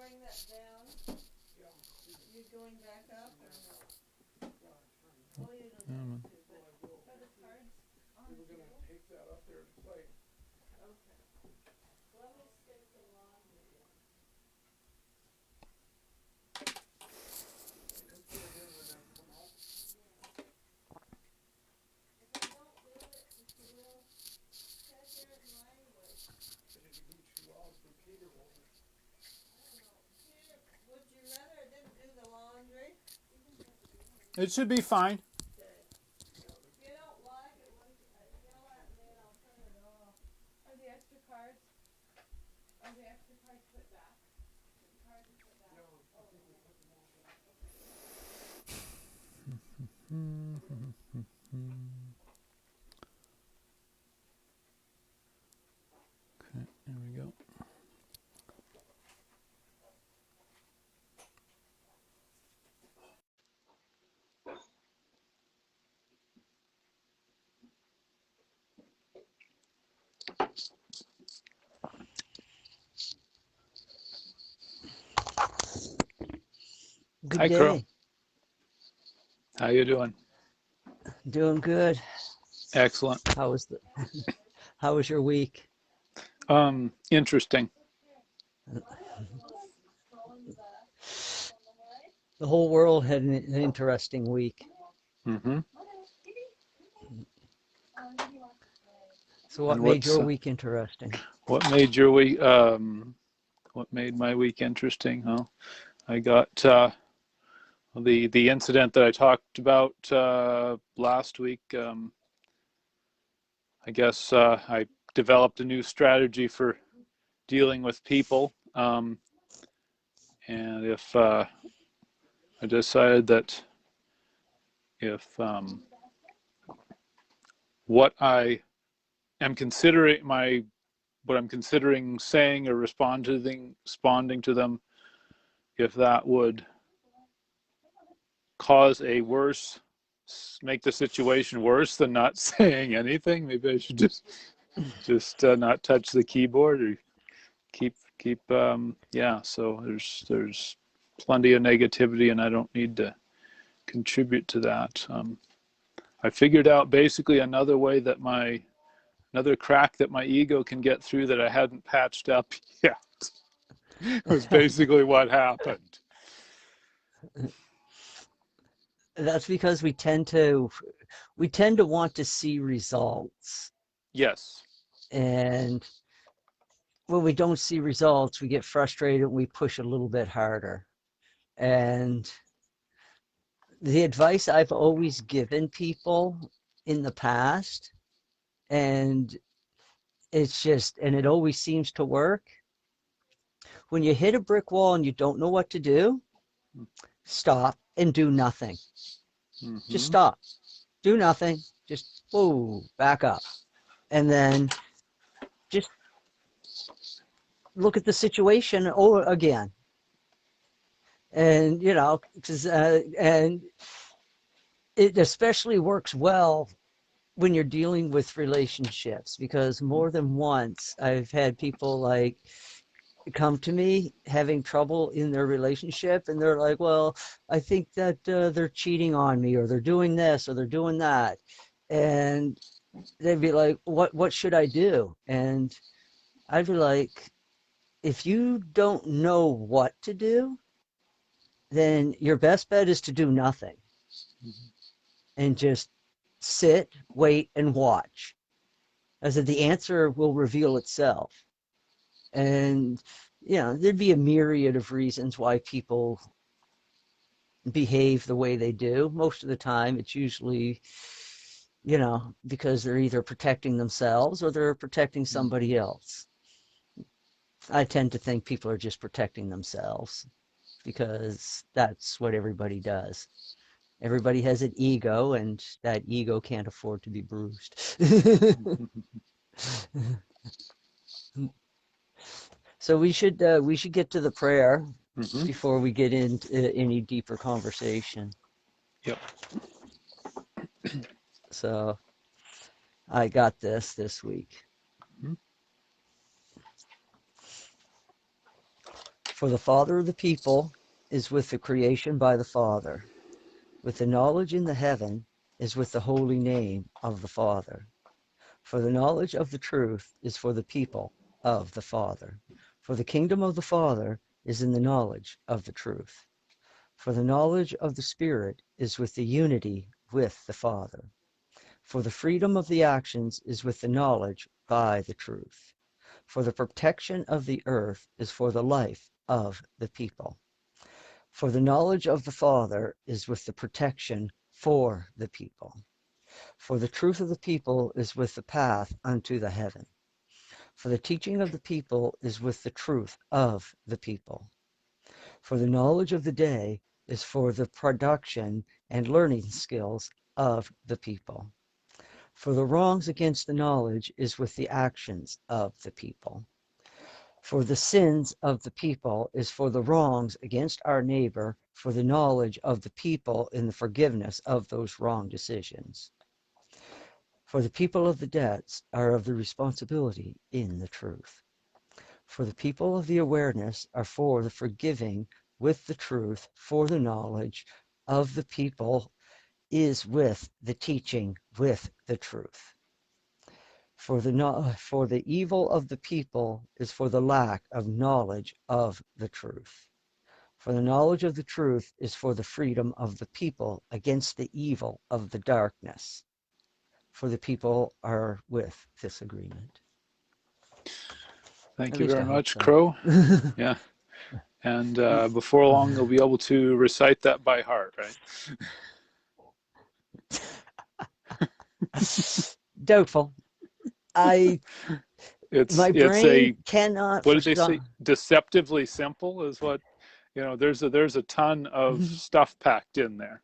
bring that down? Yeah. You going back up or no? Oh, you don't have to, but are the cards on the We were table? gonna take that up there to Psych. Okay. Let me stick the laundry in. You just put it in and then come out. If I don't do it, you will check your language. And if you do too loud, then Peter will. I don't know. Peter, would you rather I didn't do the laundry? It should be fine. Okay. If you don't like it, yell at me and I'll turn it off. Are the extra cards? Are the extra cards put back? The cards are put back? Yeah, I think we put them all back. Okay, here we go. Good Hi, Krow. day. How you doing? Doing good. Excellent. How was your week? Interesting. The whole world had an interesting week. Mm-hmm. So what And made your week interesting? what made your week? What made my week interesting? Huh? I got the incident that I talked about last week. I guess I developed a new strategy for dealing with people, and if I decided that if what I am considering what I'm considering saying or responding to them, if that would make the situation worse than not saying anything, maybe I should just not touch the keyboard or keep yeah. So there's plenty of negativity, and I don't need to contribute to that. I figured out basically another crack that my ego can get through that I hadn't patched up yet. Was basically what happened. That's because we tend to want to see results. Yes. And when we don't see results, we get frustrated and we push a little bit harder. And the advice I've always given people in the past, and it always seems to work. When you hit a brick wall and you don't know what to do, stop and do nothing. Mm-hmm. Just stop. Do nothing. Just back up. And then just look at the situation over again. And, and it especially works well when you're dealing with relationships, because more than once I've had people come to me having trouble in their relationship, and they're like, well, I think that they're cheating on me, or they're doing this, or they're doing that. And they'd be like, what should I do? And I'd be like, if you don't know what to do, then your best bet is to do nothing and just sit, wait, and watch. As if the answer will reveal itself. And, there'd be a myriad of reasons why people behave the way they do. Most of the time, it's usually, because they're either protecting themselves or they're protecting somebody else. I tend to think people are just protecting themselves because that's what everybody does. Everybody has an ego, and that ego can't afford to be bruised. So we should get to the prayer before we get into any deeper conversation. Yep. So I got this week. For the Father of the people is with the creation by the Father. With the knowledge in the heaven is with the holy name of the Father. For the knowledge of the truth is for the people of the Father. For the kingdom of the Father is in the knowledge of the truth. For the knowledge of the Spirit is with the unity with the Father. For the freedom of the actions is with the knowledge by the truth. For the protection of the earth is for the life of the people. For the knowledge of the Father is with the protection for the people. For the truth of the people is with the path unto the heaven. For the teaching of the people is with the truth of the people. For the knowledge of the day is for the production and learning skills of the people. For the wrongs against the knowledge is with the actions of the people. For the sins of the people is for the wrongs against our neighbor, for the knowledge of the people in the forgiveness of those wrong decisions. For the people of the debts are of the responsibility in the truth. For the people of the awareness are for the forgiving with the truth, for the knowledge of the people is with the teaching with the truth. For the evil of the people is for the lack of knowledge of the truth. For the knowledge of the truth is for the freedom of the people against the evil of the darkness. For the people are with this agreement. Thank At you least I very hope much, so. Krow. Yeah. And before long, you'll be able to recite that by heart, right? Doubtful. My It's brain a, cannot what for did they say? some. Deceptively simple is what, there's a ton of stuff packed in there.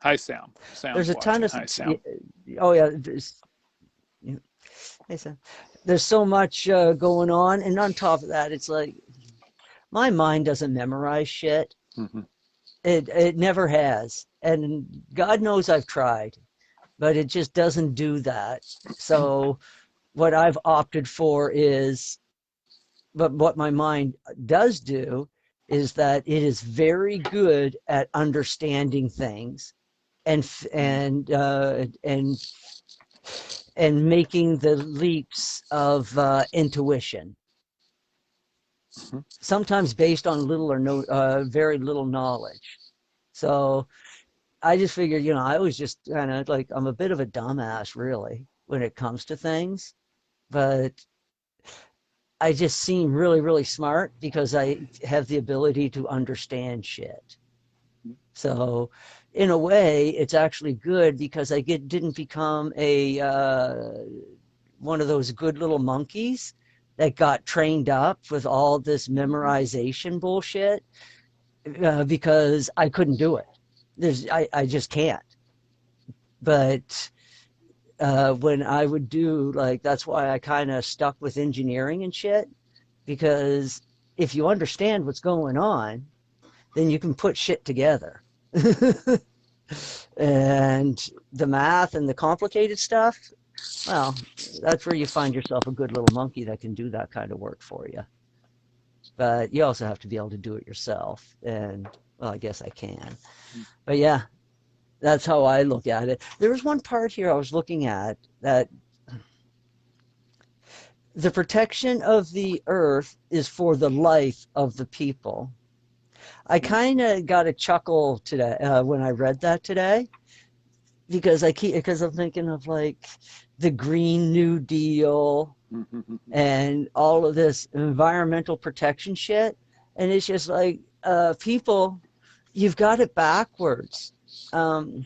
Hi, Sam. There's Sam's a ton watching. of. Hi, Sam. Oh yeah. There's so much going on, and on top of that, it's like my mind doesn't memorize shit. Mm-hmm. It never has, and God knows I've tried, but it just doesn't do that. So what I've opted for is, but what my mind does do is that it is very good at understanding things and and making the leaps of intuition, Mm-hmm. sometimes based on little or no, very little knowledge. So I just figured, I was just kind of like, I'm a bit of a dumbass, really, when it comes to things, but I just seem really, really smart because I have the ability to understand shit. So, in a way, it's actually good because didn't become a one of those good little monkeys that got trained up with all this memorization bullshit because I couldn't do it. I just can't. But when I would do that's why I kind of stuck with engineering and shit, because if you understand what's going on, then you can put shit together. And the math and the complicated stuff, well, that's where you find yourself a good little monkey that can do that kind of work for you. But you also have to be able to do it yourself. And, well, I guess I can. But yeah, that's how I look at it. There was one part here I was looking at that the protection of the earth is for the life of the people. I kind of got a chuckle today when I read that today, because I'm thinking of the Green New Deal and all of this environmental protection shit, and it's just people, you've got it backwards. The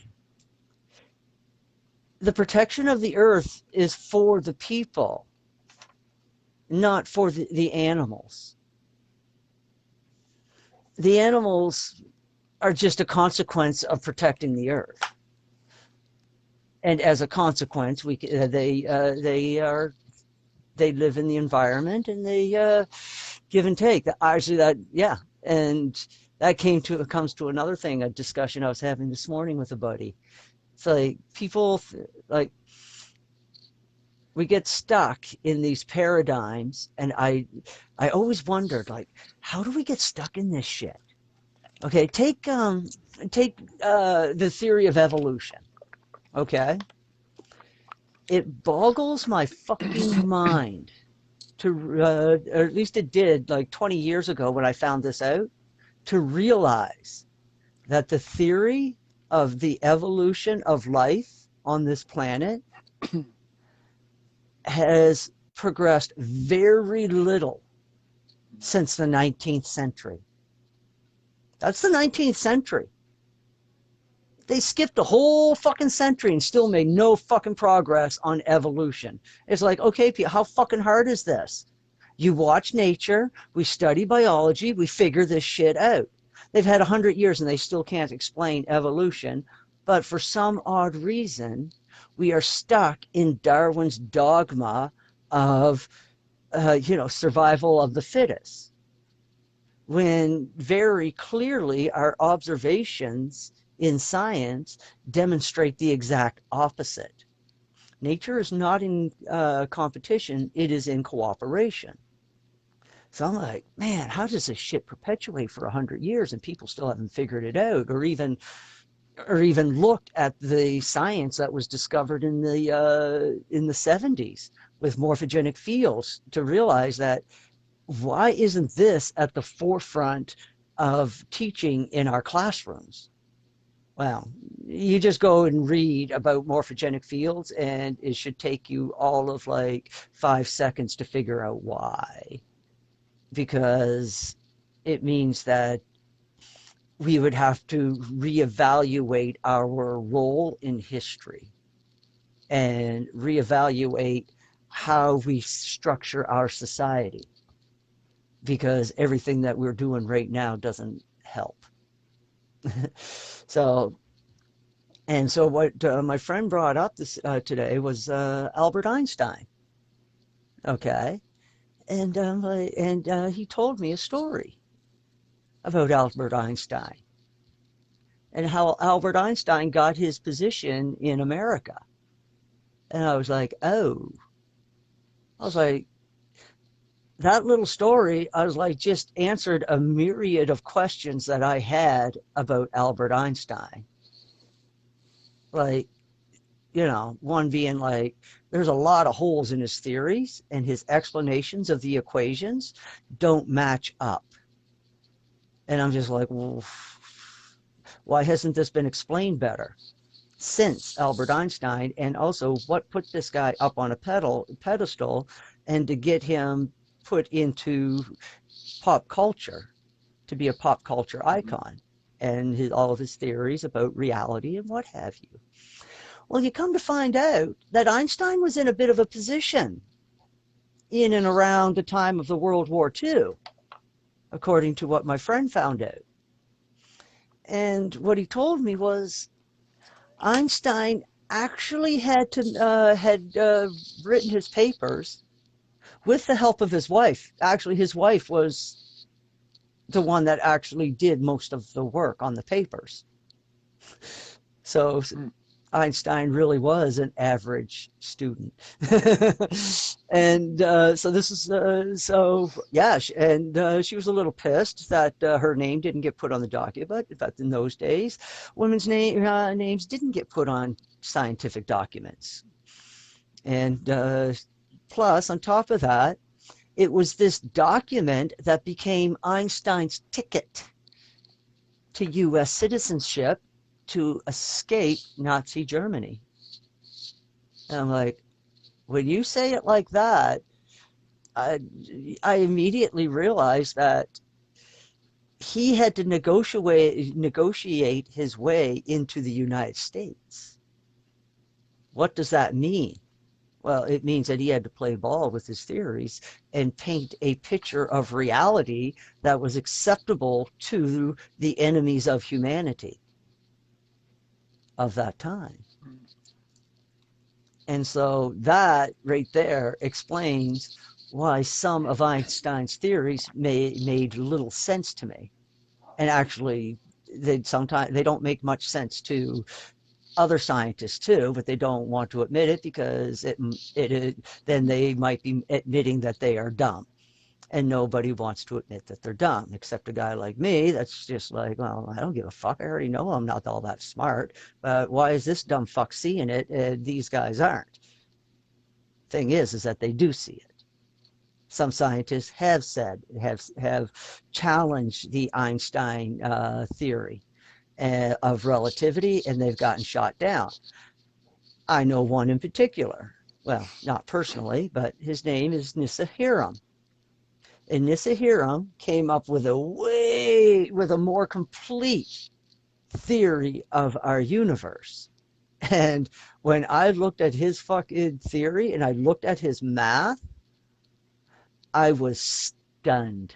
protection of the earth is for the people, not for the animals. The animals are just a consequence of protecting the earth, and as a consequence, they live in the environment and they give and take. Actually, and that comes to another thing, a discussion I was having this morning with a buddy. It's like people we get stuck in these paradigms, and I always wondered, like, how do we get stuck in this shit? Okay, take the theory of evolution. Okay, it boggles my fucking mind to, or at least it did like 20 years ago when I found this out, to realize that the theory of the evolution of life on this planet has progressed very little since the 19th century. That's the 19th century. They skipped a whole fucking century and still made no fucking progress on evolution. It's like, okay, how fucking hard is this? You watch nature, we study biology, we figure this shit out. They've had 100 years and they still can't explain evolution, but for some odd reason, we are stuck in Darwin's dogma of, survival of the fittest, when very clearly our observations in science demonstrate the exact opposite. Nature is not in competition, it is in cooperation. So I'm like, man, how does this shit perpetuate for 100 years and people still haven't figured it out, or even looked at the science that was discovered in the 70s with morphogenic fields to realize that, why isn't this at the forefront of teaching in our classrooms? Well, you just go and read about morphogenic fields and it should take you all of like 5 seconds to figure out why. Because it means that we would have to reevaluate our role in history and reevaluate how we structure our society, because everything that we're doing right now doesn't help. So what my friend brought up today was Albert Einstein. Okay, and he told me a story about Albert Einstein and how Albert Einstein got his position in America. And I was like, that little story, I was like, just answered a myriad of questions that I had about Albert Einstein. Like, one being like, there's a lot of holes in his theories and his explanations of the equations don't match up. And I'm just like, well, why hasn't this been explained better since Albert Einstein? And also, what put this guy up on a pedestal and to get him put into pop culture, to be a pop culture icon, and all of his theories about reality and what have you? Well, you come to find out that Einstein was in a bit of a position in and around the time of the World War II, according to what my friend found out. And what he told me was Einstein actually had written his papers with the help of his wife. Actually, his wife was the one that actually did most of the work on the papers. So Einstein really was an average student. And so this is, she was a little pissed that her name didn't get put on the document. In fact, in those days, women's names didn't get put on scientific documents. And plus, on top of that, it was this document that became Einstein's ticket to U.S. citizenship to escape Nazi Germany. And I'm like, when you say it like that, I immediately realized that he had to negotiate his way into the United States. What does that mean? Well, it means that he had to play ball with his theories and paint a picture of reality that was acceptable to the enemies of humanity of that time. And so that right there explains why some of Einstein's theories made little sense to me. And actually, they don't make much sense to other scientists too, but they don't want to admit it because then they might be admitting that they are dumb. And nobody wants to admit that they're dumb, except a guy like me that's just like, well, I don't give a fuck. I already know I'm not all that smart. But why is this dumb fuck seeing it and these guys aren't? Thing is that they do see it. Some scientists have challenged the Einstein theory of relativity, and they've gotten shot down. I know one in particular. Well, not personally, but his name is Hiram. And Hiram came up with a more complete theory of our universe. And when I looked at his fucking theory and I looked at his math, I was stunned.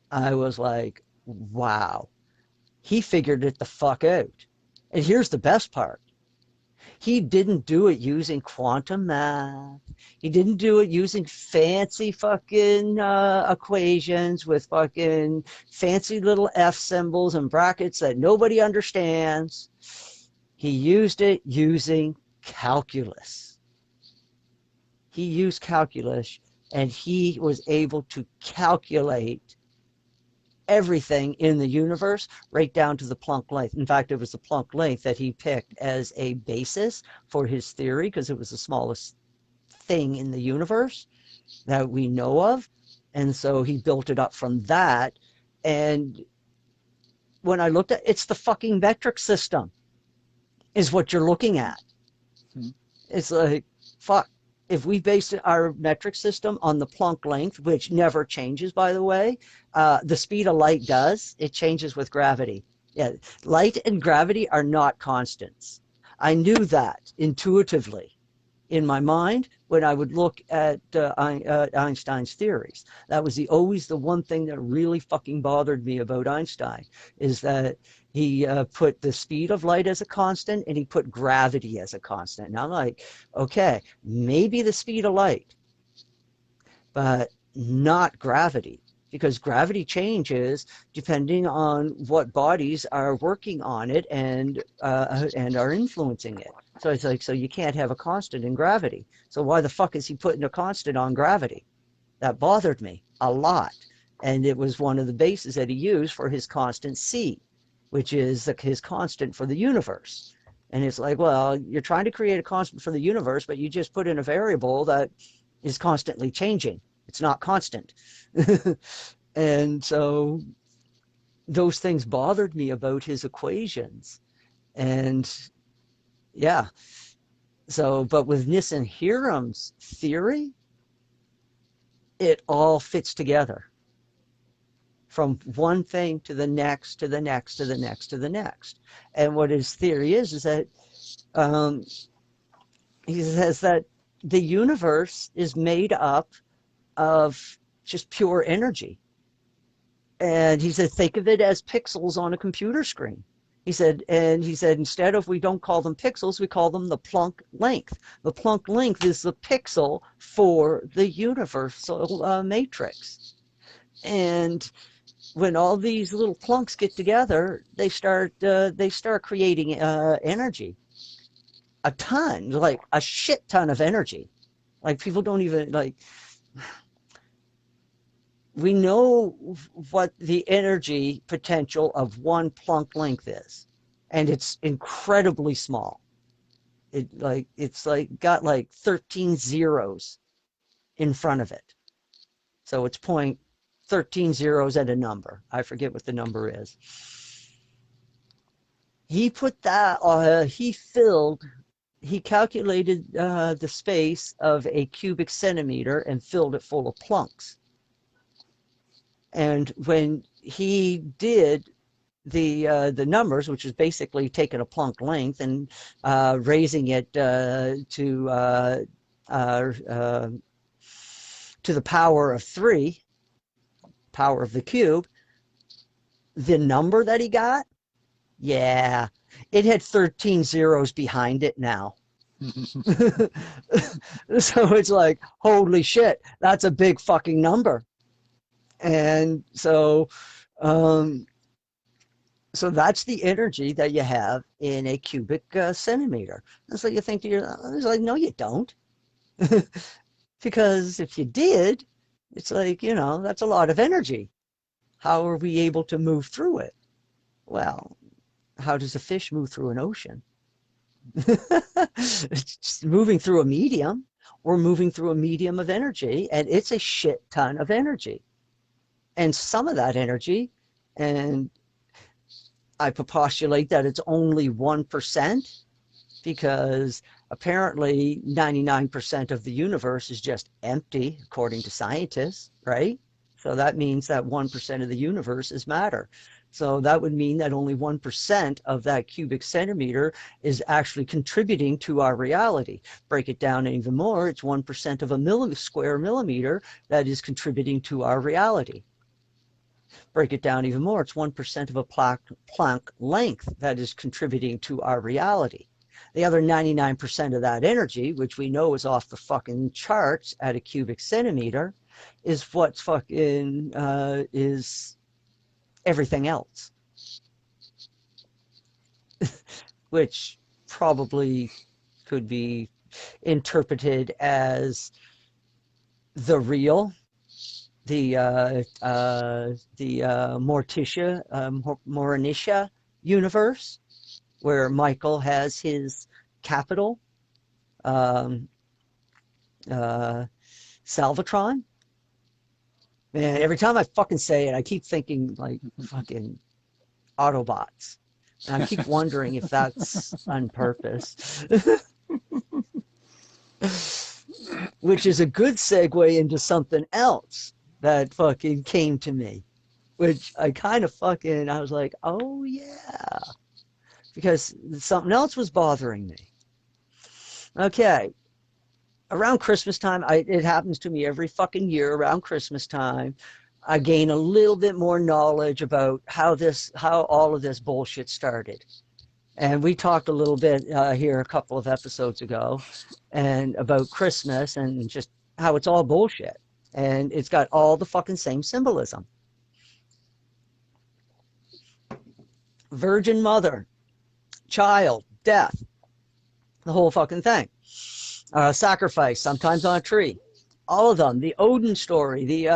I was like, wow, he figured it the fuck out. And here's the best part. He didn't do it using quantum math. He didn't do it using fancy fucking equations with fucking fancy little F symbols and brackets that nobody understands. He used it using calculus. He used calculus, and he was able to calculate everything in the universe right down to the Planck length. In fact, it was the Planck length that he picked as a basis for his theory because it was the smallest thing in the universe that we know of. And so he built it up from that. And when I looked at it's the fucking metric system is what you're looking at. Mm-hmm. It's like, fuck. If we based our metric system on the Planck length, which never changes, by the way, the speed of light does. It changes with gravity. Yeah, light and gravity are not constants. I knew that intuitively in my mind when I would look at Einstein's theories. That was always the one thing that really fucking bothered me about Einstein, is that he put the speed of light as a constant and he put gravity as a constant. And I'm like, okay, maybe the speed of light, but not gravity, because gravity changes depending on what bodies are working on it and are influencing it. So it's like, so you can't have a constant in gravity. So why the fuck is he putting a constant on gravity? That bothered me a lot. And it was one of the bases that he used for his constant C, which is his constant for the universe. And it's like, well, you're trying to create a constant for the universe, but you just put in a variable that is constantly changing. It's not constant. And so those things bothered me about his equations. And yeah, so, but with Nissan Hiram's theory, it all fits together. From one thing to the next, to the next, to the next, to the next. And what his theory is that he says that the universe is made up of just pure energy. And he said, think of it as pixels on a computer screen. He said, instead of, we don't call them pixels, we call them the Planck length. The Planck length is the pixel for the universal matrix. And when all these little plunks get together, they start creating energy, a ton, like a shit ton of energy. Like people don't even like. We know what the energy potential of one Planck length is, and it's incredibly small. It's got like 13 zeros in front of it, so it's 13 zeros and a number. I forget what the number is. He put that, he calculated the space of a cubic centimeter and filled it full of plunks. And when he did the numbers, which is basically taking a Planck length and raising it to the power of 3, power of the cube, the number that he got, yeah, it had 13 zeros behind it now. So it's like, holy shit, that's a big fucking number. And so So that's the energy that you have in a cubic centimeter. And so you think to yourself, it's like, no, you don't. Because if you did, it's like, that's a lot of energy. How are we able to move through it? Well, how does a fish move through an ocean? It's just moving through a medium. We're moving through a medium of energy, and it's a shit ton of energy. And some of that energy, and I postulate that it's only 1%, because apparently 99% of the universe is just empty, according to scientists, right? So that means that 1% of the universe is matter. So that would mean that only 1% of that cubic centimeter is actually contributing to our reality. Break it down even more, it's 1% of a square millimeter that is contributing to our reality. Break it down even more, it's 1% of a Planck length that is contributing to our reality. The other 99% of that energy, which we know is off the fucking charts at a cubic centimeter, is what's fucking is everything else. Which probably could be interpreted as the real, the Morticia universe, where Michael has his capital, Salvatron. Man, every time I fucking say it, I keep thinking like fucking Autobots. And I keep wondering if that's on purpose. Which is a good segue into something else that fucking came to me. Which I kind of I was like, oh yeah. Because something else was bothering me. Okay. Around Christmas time, it happens to me every fucking year around Christmas time. I gain a little bit more knowledge about how all of this bullshit started. And we talked a little bit here a couple of episodes ago and about Christmas and just how it's all bullshit. And it's got all the fucking same symbolism. Virgin Mother, child, death, the whole fucking thing. Sacrifice, sometimes on a tree. All of them. The Odin story, the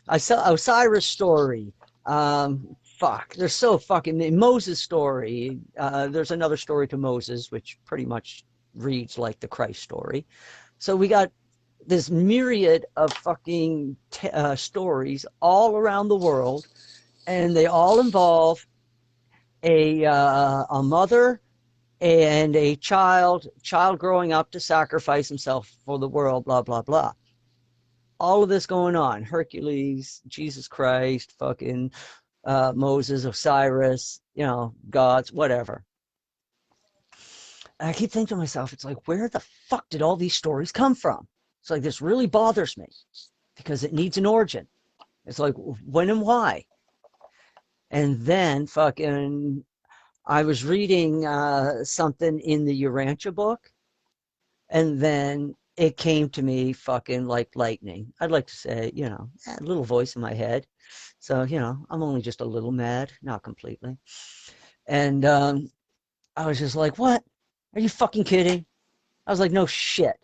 Osiris story. There's so fucking Moses story. There's another story to Moses, which pretty much reads like the Christ story. So we got this myriad of fucking stories all around the world, and they all involve a mother and a child growing up to sacrifice himself for the world, blah, blah, blah. All of this going on. Hercules, Jesus Christ, fucking Moses, Osiris, gods, whatever. And I keep thinking to myself, it's like, where the fuck did all these stories come from? It's like, this really bothers me because it needs an origin. It's like, when and why? And then fucking I was reading something in the Urantia book, and then it came to me fucking like lightning. I'd like to say, a little voice in my head. So, I'm only just a little mad, not completely. And I was just like, what? Are you fucking kidding? I was like, no shit.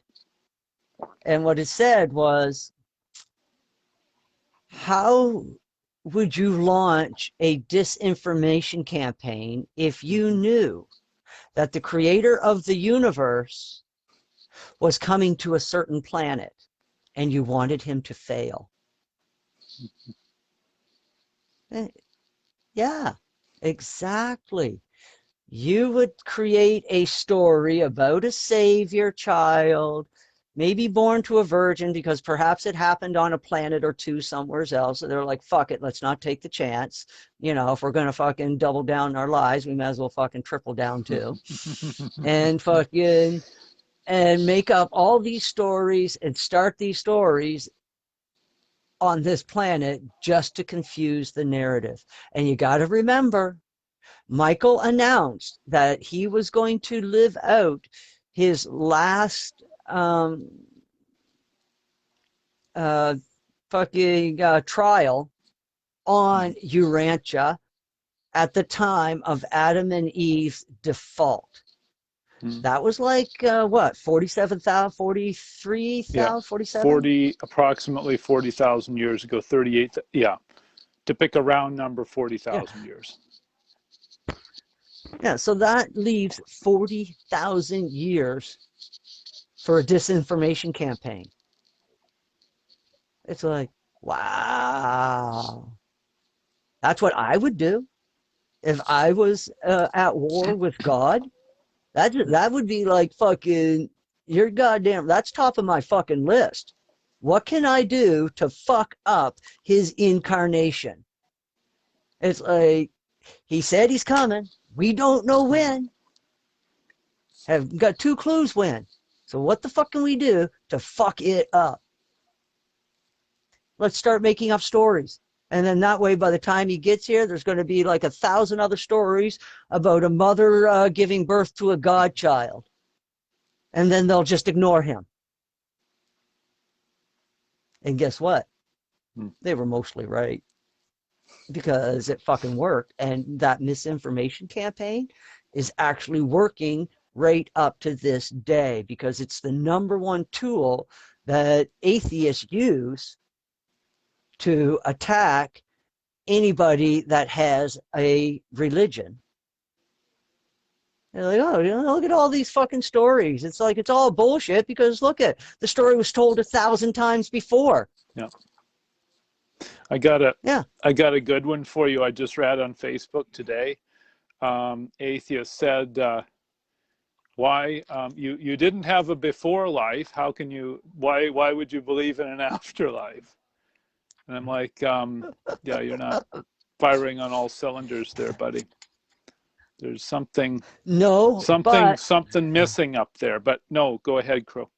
And what it said was, how would you launch a disinformation campaign if you knew that the creator of the universe was coming to a certain planet and you wanted him to fail? Yeah, exactly. You would create a story about a savior child, maybe born to a virgin, because perhaps it happened on a planet or two somewhere else. So they're like, fuck it, let's not take the chance. If we're going to fucking double down our lies, we might as well fucking triple down too. And fucking, and make up all these stories and start these stories on this planet just to confuse the narrative. And you got to remember, Michael announced that he was going to live out his last trial on Urantia at the time of Adam and Eve's default. That was like, what, 47,000, 43,000, 47? Approximately 40,000 years ago, 38, yeah. To pick a round number, 40,000 years. Yeah, so that leaves 40,000 years for a disinformation campaign. It's like, wow. That's what I would do if I was at war with God. That would be like fucking, you're goddamn, that's top of my fucking list. What can I do to fuck up his incarnation? It's like, he said he's coming. We don't know when. Have got 2 clues when. So what the fuck can we do to fuck it up? Let's start making up stories. And then that way, by the time he gets here, there's going to be like 1,000 other stories about a mother giving birth to a godchild. And then they'll just ignore him. And guess what? They were mostly right. Because it fucking worked. And that misinformation campaign is actually working right up to this day, because it's the #1 tool that atheists use to attack anybody that has a religion. They're like, oh, look at all these fucking stories. It's like, it's all bullshit, because look at, the story was told 1,000 times before. Yeah. I got a good one for you. I just read on Facebook today. Atheist said, why you didn't have a before life? How can you? Why would you believe in an afterlife? And I'm like, yeah, you're not firing on all cylinders there, buddy. There's something missing up there. But no, go ahead, Krow.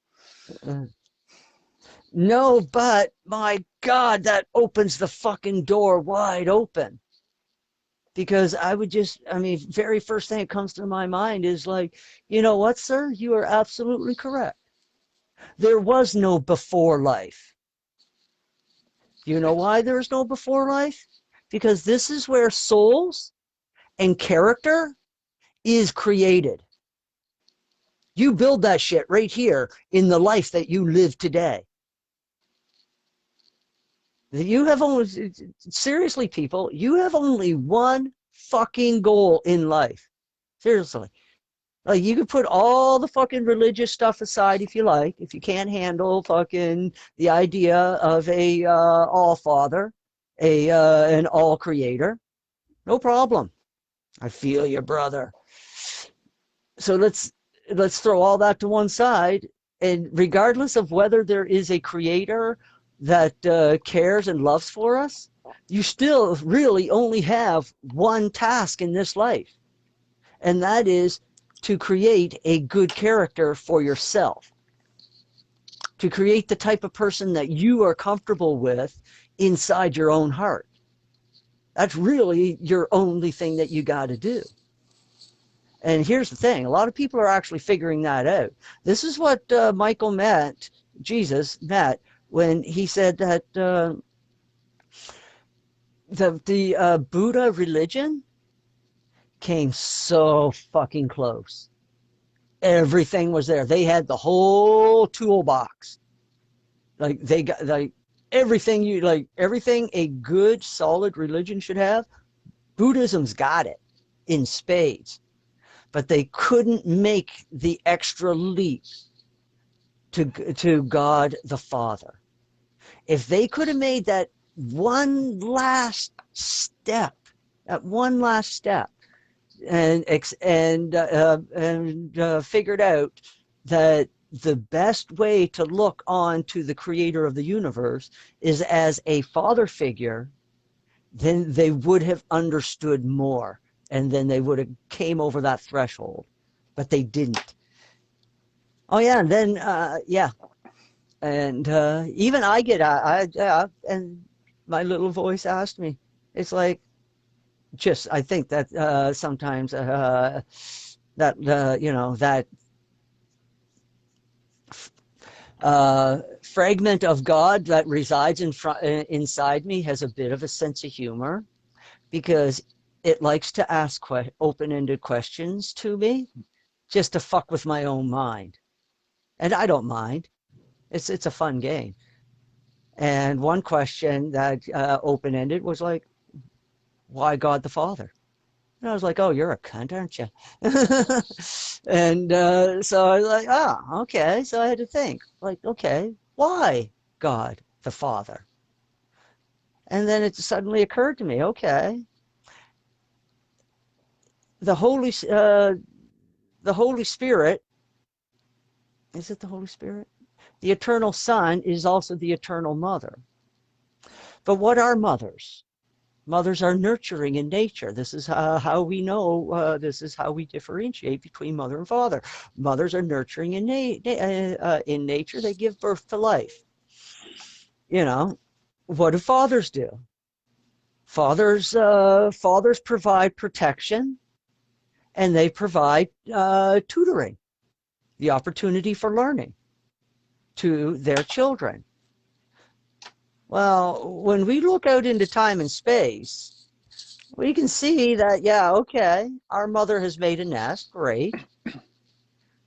No, but my God, that opens the fucking door wide open. Because very first thing that comes to my mind is like, you know what, sir? You are absolutely correct. There was no before life. You know why there's no before life? Because this is where souls and character is created. You build that shit right here in the life that you live today. You have only, seriously, people, you have only one fucking goal in life. Seriously. Like, you could put all the fucking religious stuff aside if you like, if you can't handle fucking the idea of a all-father, an all-creator. No problem. I feel you, brother. So let's throw all that to one side, and regardless of whether there is a creator that cares and loves for us, you still really only have one task in this life, and that is to create a good character for yourself, to create the type of person that you are comfortable with inside your own heart. That's really your only thing that you got to do. And here's the thing, a lot of people are actually figuring that out. This is what Jesus met when he said that the Buddha religion came so fucking close. Everything was there. They had the whole toolbox. Like, they got like everything a good solid religion should have. Buddhism's got it in spades. But they couldn't make the extra leap to God the Father. If they could have made that one last step, and figured out that the best way to look on to the creator of the universe is as a father figure, then they would have understood more, and then they would have came over that threshold. But they didn't. Oh yeah, and then and even I get and my little voice asked me. It's like, I think that sometimes that fragment of God that resides inside me has a bit of a sense of humor, because it likes to ask open-ended questions to me just to fuck with my own mind. And I don't mind. It's a fun game. And one question that open-ended was like, why God the Father? And I was like, oh, you're a cunt, aren't you? And so I was like, okay. So I had to think, like, okay, why God the Father? And then it suddenly occurred to me, okay, the Holy Spirit, is it the Holy Spirit? The eternal Son is also the eternal Mother. But what are mothers? Mothers are nurturing in nature. This is how we know, this is how we differentiate between mother and father. Mothers are nurturing in nature. They give birth to life. You know, what do fathers do? Fathers provide protection, and they provide tutoring, the opportunity for learning to their children. Well, when we look out into time and space, we can see that, yeah, okay, our mother has made a nest, great.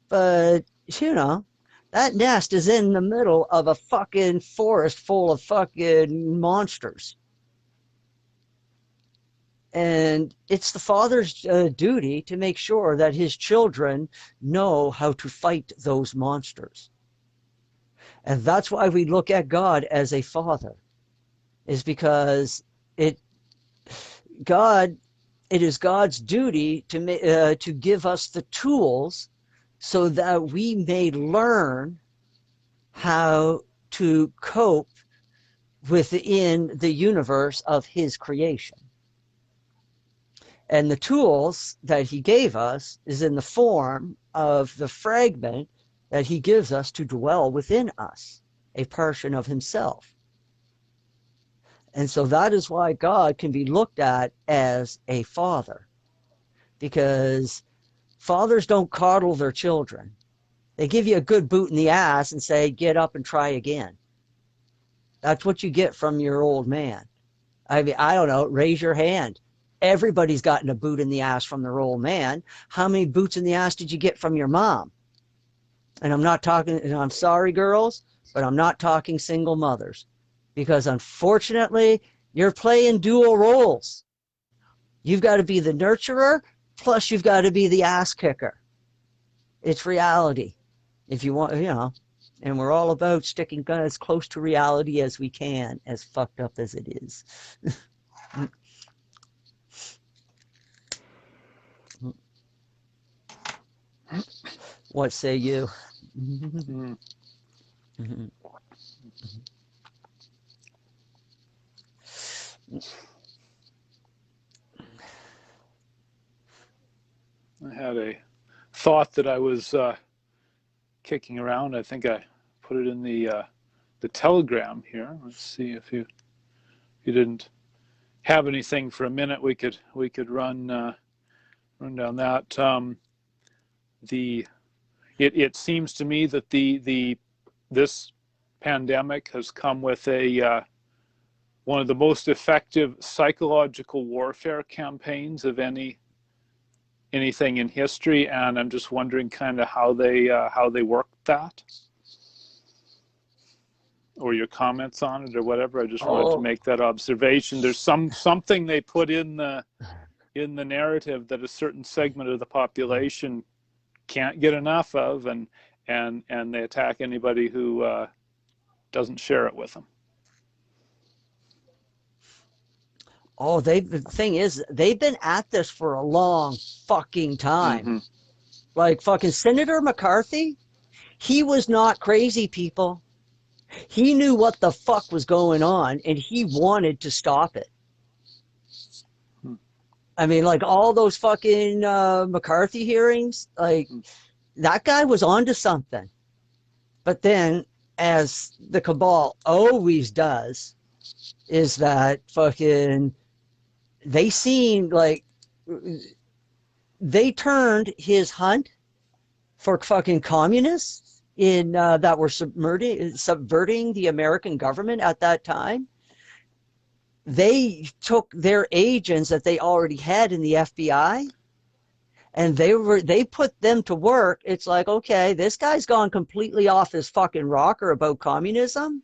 But, you know, that nest is in the middle of a fucking forest full of fucking monsters. And it's the father's duty to make sure that his children know how to fight those monsters. And that's why we look at God as a father, is because it is God's duty to give us the tools so that we may learn how to cope within the universe of his creation. And the tools that he gave us is in the form of the fragment that he gives us to dwell within us, a portion of himself. And so that is why God can be looked at as a father, because fathers don't coddle their children. They give you a good boot in the ass and say, get up and try again. That's what you get from your old man. I mean, I don't know, raise your hand. Everybody's gotten a boot in the ass from their old man. How many boots in the ass did you get from your mom? And I'm not talking, and I'm sorry, girls, but I'm not talking single mothers. Because unfortunately, you're playing dual roles. You've got to be the nurturer, plus you've got to be the ass kicker. It's reality. If you want, you know, and we're all about sticking as close to reality as we can, as fucked up as it is. What say you? I had a thought that I was kicking around. I think I put it in the telegram here. Let's see if you didn't have anything for a minute. We could run down that. It seems to me that this pandemic has come with a one of the most effective psychological warfare campaigns of anything in history, and I'm just wondering kind of how they worked that, or your comments on it, or whatever. I just wanted to make that observation. There's something they put in the narrative that a certain segment of the population can't get enough of, and they attack anybody who doesn't share it with them. Oh, the thing is, they've been at this for a long fucking time. Mm-hmm. Like fucking Senator McCarthy, he was not crazy, people. He knew what the fuck was going on, and he wanted to stop it. I mean, like all those fucking McCarthy hearings, like that guy was onto something. But then, as the cabal always does, is that fucking they seemed like they turned his hunt for fucking communists in that were subverting the American government at that time. they took their agents that they already had in the FBI, and they put them to work. It's like, okay, this guy's gone completely off his fucking rocker about communism.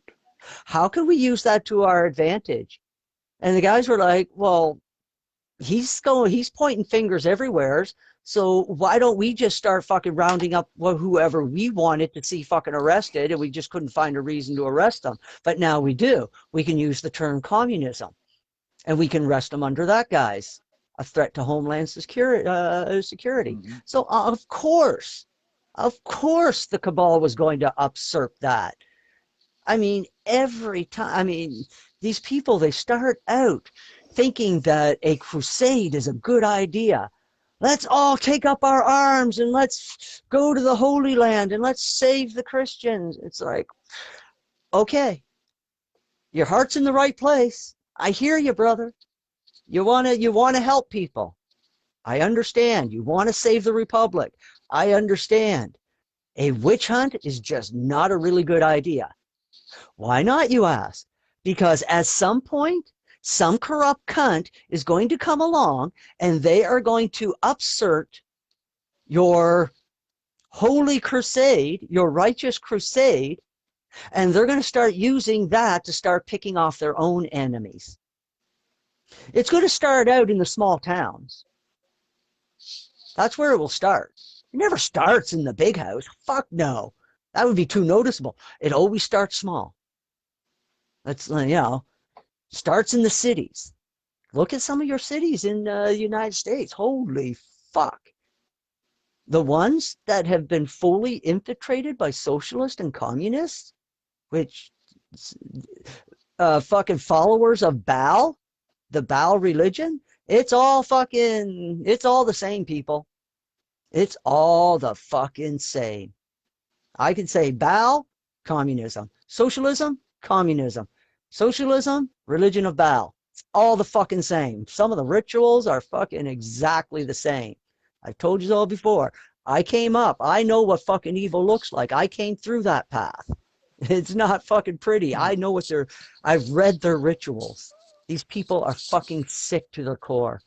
How can we use that to our advantage? And the guys were like, well, he's pointing fingers everywhere. So why don't we just start fucking rounding up whoever we wanted to see fucking arrested, and we just couldn't find a reason to arrest them. But now we do. We can use the term communism, and we can arrest them under that guise, a threat to homeland security. Mm-hmm. So of course, the cabal was going to usurp that. I mean, every time. I mean, these people, they start out thinking that a crusade is a good idea. Let's all take up our arms and let's go to the Holy Land and let's save the Christians. It's like, okay, your heart's in the right place. I hear you, brother. You want to help people. I understand. You want to save the Republic. I understand. A witch hunt is just not a really good idea. Why not, you ask? Because at some point, some corrupt cunt is going to come along and they are going to upsert your holy crusade, your righteous crusade, and they're going to start using that to start picking off their own enemies. It's going to start out in the small towns. That's where it will start. It never starts in the big house. Fuck no. That would be too noticeable. It always starts small. That's, starts in the cities. Look at some of your cities in the United States. Holy fuck. The ones that have been fully infiltrated by socialists and communists, which fucking followers of Baal, the Baal religion, it's all the same, people. It's all the fucking same. I can say Baal, communism. Socialism, communism. Socialism, religion of Baal. It's all the fucking same. Some of the rituals are fucking exactly the same. I've told you all before. I came up. I know what fucking evil looks like. I came through that path. It's not fucking pretty. I know what I've read their rituals. These people are fucking sick to their core.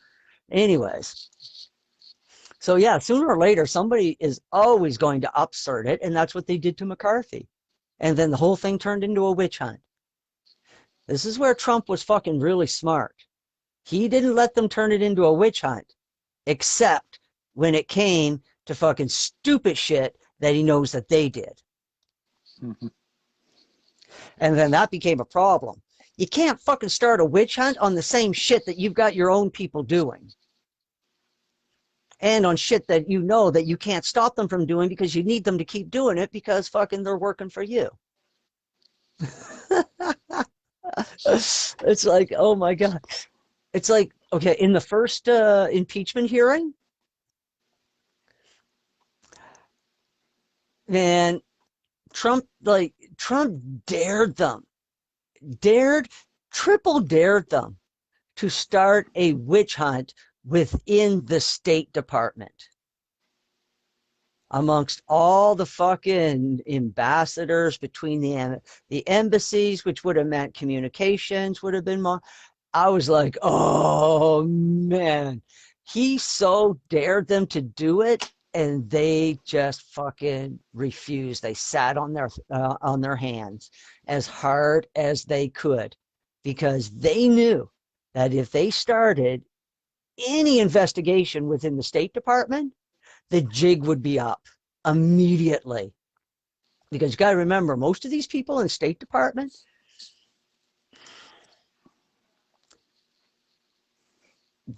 Anyways. So yeah, sooner or later, somebody is always going to upsert it, and that's what they did to McCarthy. And then the whole thing turned into a witch hunt. This is where Trump was fucking really smart. He didn't let them turn it into a witch hunt, except when it came to fucking stupid shit that he knows that they did. Mm-hmm. And then that became a problem. You can't fucking start a witch hunt on the same shit that you've got your own people doing. And on shit that you know that you can't stop them from doing because you need them to keep doing it because fucking they're working for you. It's like, oh my God. It's like, okay, in the first impeachment hearing, man, Trump dared them, triple dared them to start a witch hunt within the State Department. Amongst all the fucking ambassadors between the embassies, which would have meant communications would have been more. I was like, oh man, he so dared them to do it, and they just fucking refused. They sat on their hands as hard as they could, because they knew that if they started any investigation within the State Department, the jig would be up immediately. Because you got to remember, most of these people in the State Department,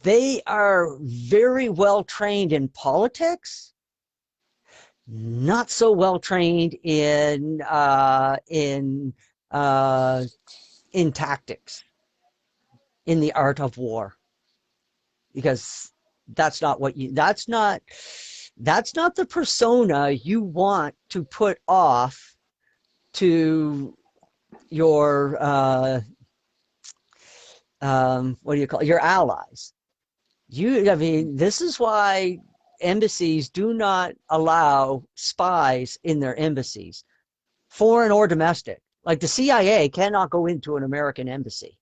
they are very well trained in politics, not so well trained in tactics, in the art of war. Because that's not the persona you want to put off to your your allies. This is why embassies do not allow spies in their embassies, foreign or domestic. Like the CIA cannot go into an American embassy.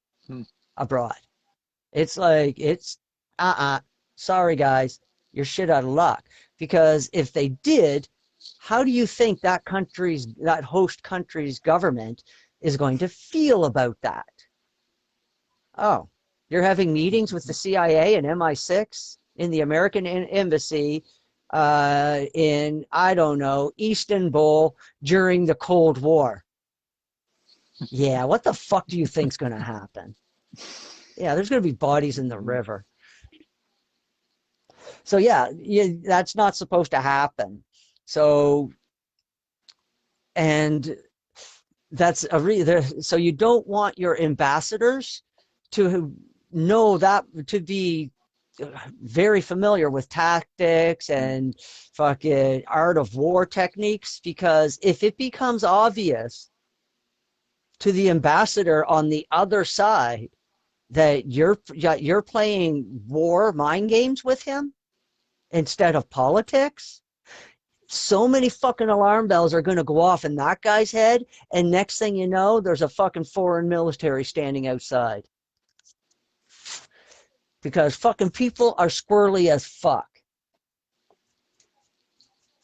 abroad. It's like, sorry guys, you're shit out of luck. Because if they did, how do you think that host country's government is going to feel about that? Oh, you're having meetings with the CIA and MI6 in the American embassy in, I don't know, Istanbul during the Cold War. Yeah, what the fuck do you think's going to happen? Yeah, there's going to be bodies in the river. So yeah, that's not supposed to happen. So, and that's so you don't want your ambassadors to know that, to be very familiar with tactics and fucking art of war techniques, because if it becomes obvious to the ambassador on the other side that you're playing war mind games with him instead of politics, so many fucking alarm bells are going to go off in that guy's head, and next thing you know, there's a fucking foreign military standing outside. Because fucking people are squirrely as fuck.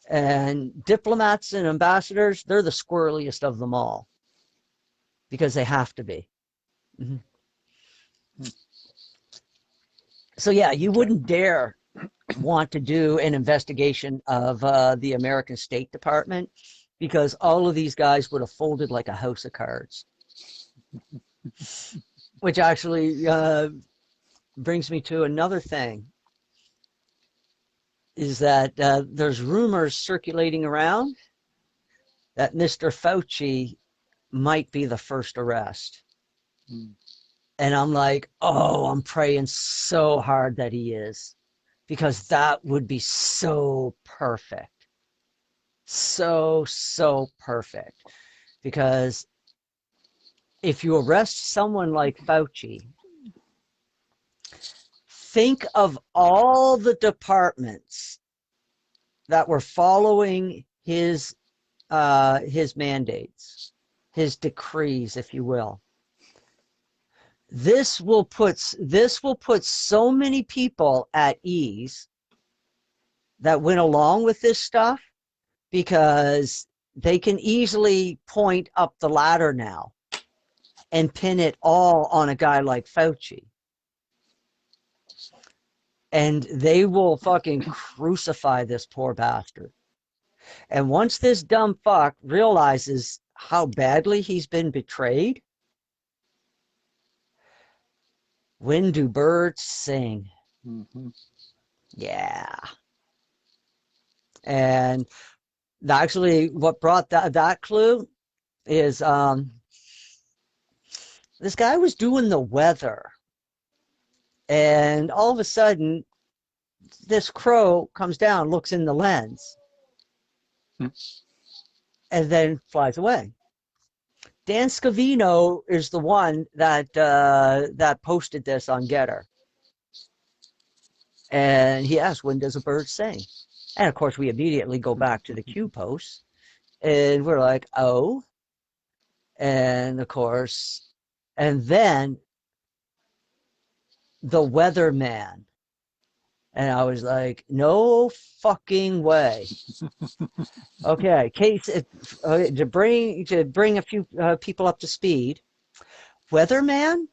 And diplomats and ambassadors, they're the squirreliest of them all. Because they have to be. Mm-hmm. So yeah, you wouldn't dare want to do an investigation of the American State Department, because all of these guys would have folded like a house of cards. Which actually brings me to another thing, is that there's rumors circulating around that Mr. Fauci might be the first arrest. And I'm like, oh, I'm praying so hard that he is, because that would be so perfect. So perfect. Because if you arrest someone like Fauci, think of all the departments that were following his mandates, his decrees, if you will. This will put so many people at ease that went along with this stuff, because they can easily point up the ladder now and pin it all on a guy like Fauci. And they will fucking crucify this poor bastard. And once this dumb fuck realizes how badly he's been betrayed, when do birds sing? Mm-hmm. Yeah. And actually, what brought that clue is this guy was doing the weather. And all of a sudden, this crow comes down, looks in the lens, and then flies away. Dan Scavino is the one that posted this on Getter. And he asked, when does a bird sing? And of course, we immediately go back to the Q post, and we're like, oh. And of course, and then the Weatherman. And I was like, no fucking way. Okay, to bring a few people up to speed, Weatherman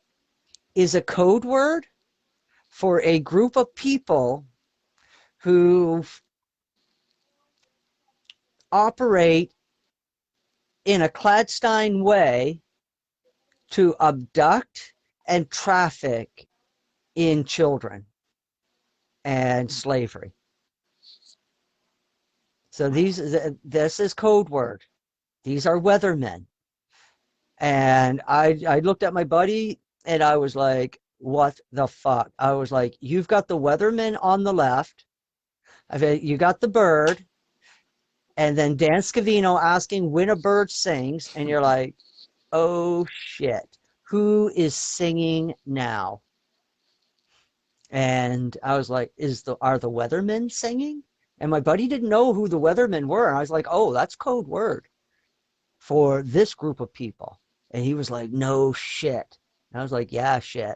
is a code word for a group of people who operate in a clandestine way to abduct and traffic in children and slavery. So this is code word. These are weathermen. And I looked at my buddy and I was like, what the fuck? I was like, you've got the weatherman on the left. You got the bird. And then Dan Scavino asking when a bird sings. And you're like, oh shit. Who is singing now? And I was like, are the weathermen singing? And my buddy didn't know who the weathermen were. And I was like, oh, that's code word for this group of people. And he was like, no shit. And I was like, yeah, shit.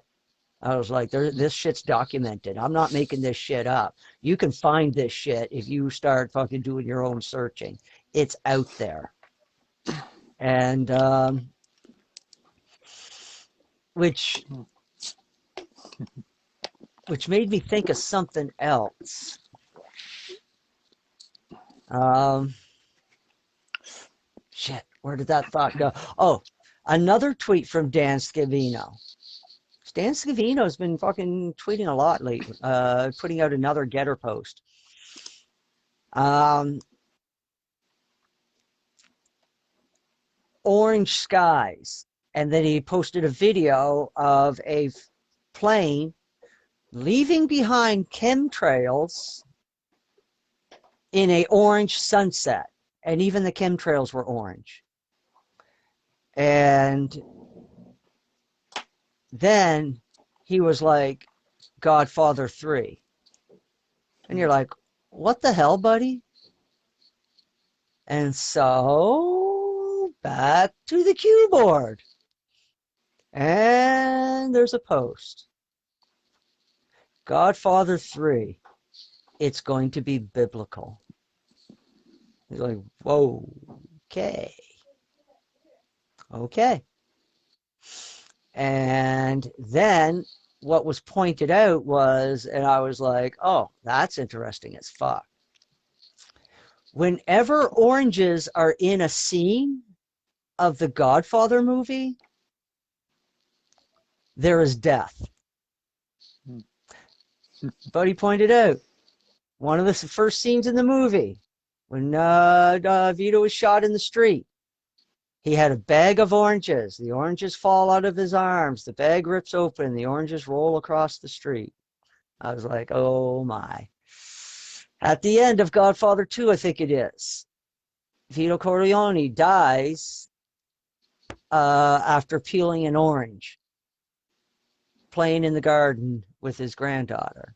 I was like, this shit's documented. I'm not making this shit up. You can find this shit if you start fucking doing your own searching. It's out there. And which made me think of something else. Shit, where did that thought go? Oh, another tweet from Dan Scavino. Dan Scavino's been fucking tweeting a lot lately, putting out another Getter post. Orange skies. And then he posted a video of a plane leaving behind chemtrails in a orange sunset. And even the chemtrails were orange. And then he was like, Godfather III. And you're like, what the hell, buddy? And so back to the keyboard. And there's a post. Godfather III. It's going to be biblical. He's like, whoa, okay. Okay. And then what was pointed out was, and I was like, oh, that's interesting as fuck. Whenever oranges are in a scene of the Godfather movie, there is death. But he pointed out, one of the first scenes in the movie, when Vito was shot in the street, he had a bag of oranges. The oranges fall out of his arms. The bag rips open. The oranges roll across the street. I was like, oh my. At the end of Godfather II, I think it is, Vito Corleone dies after peeling an orange, playing in the garden with his granddaughter.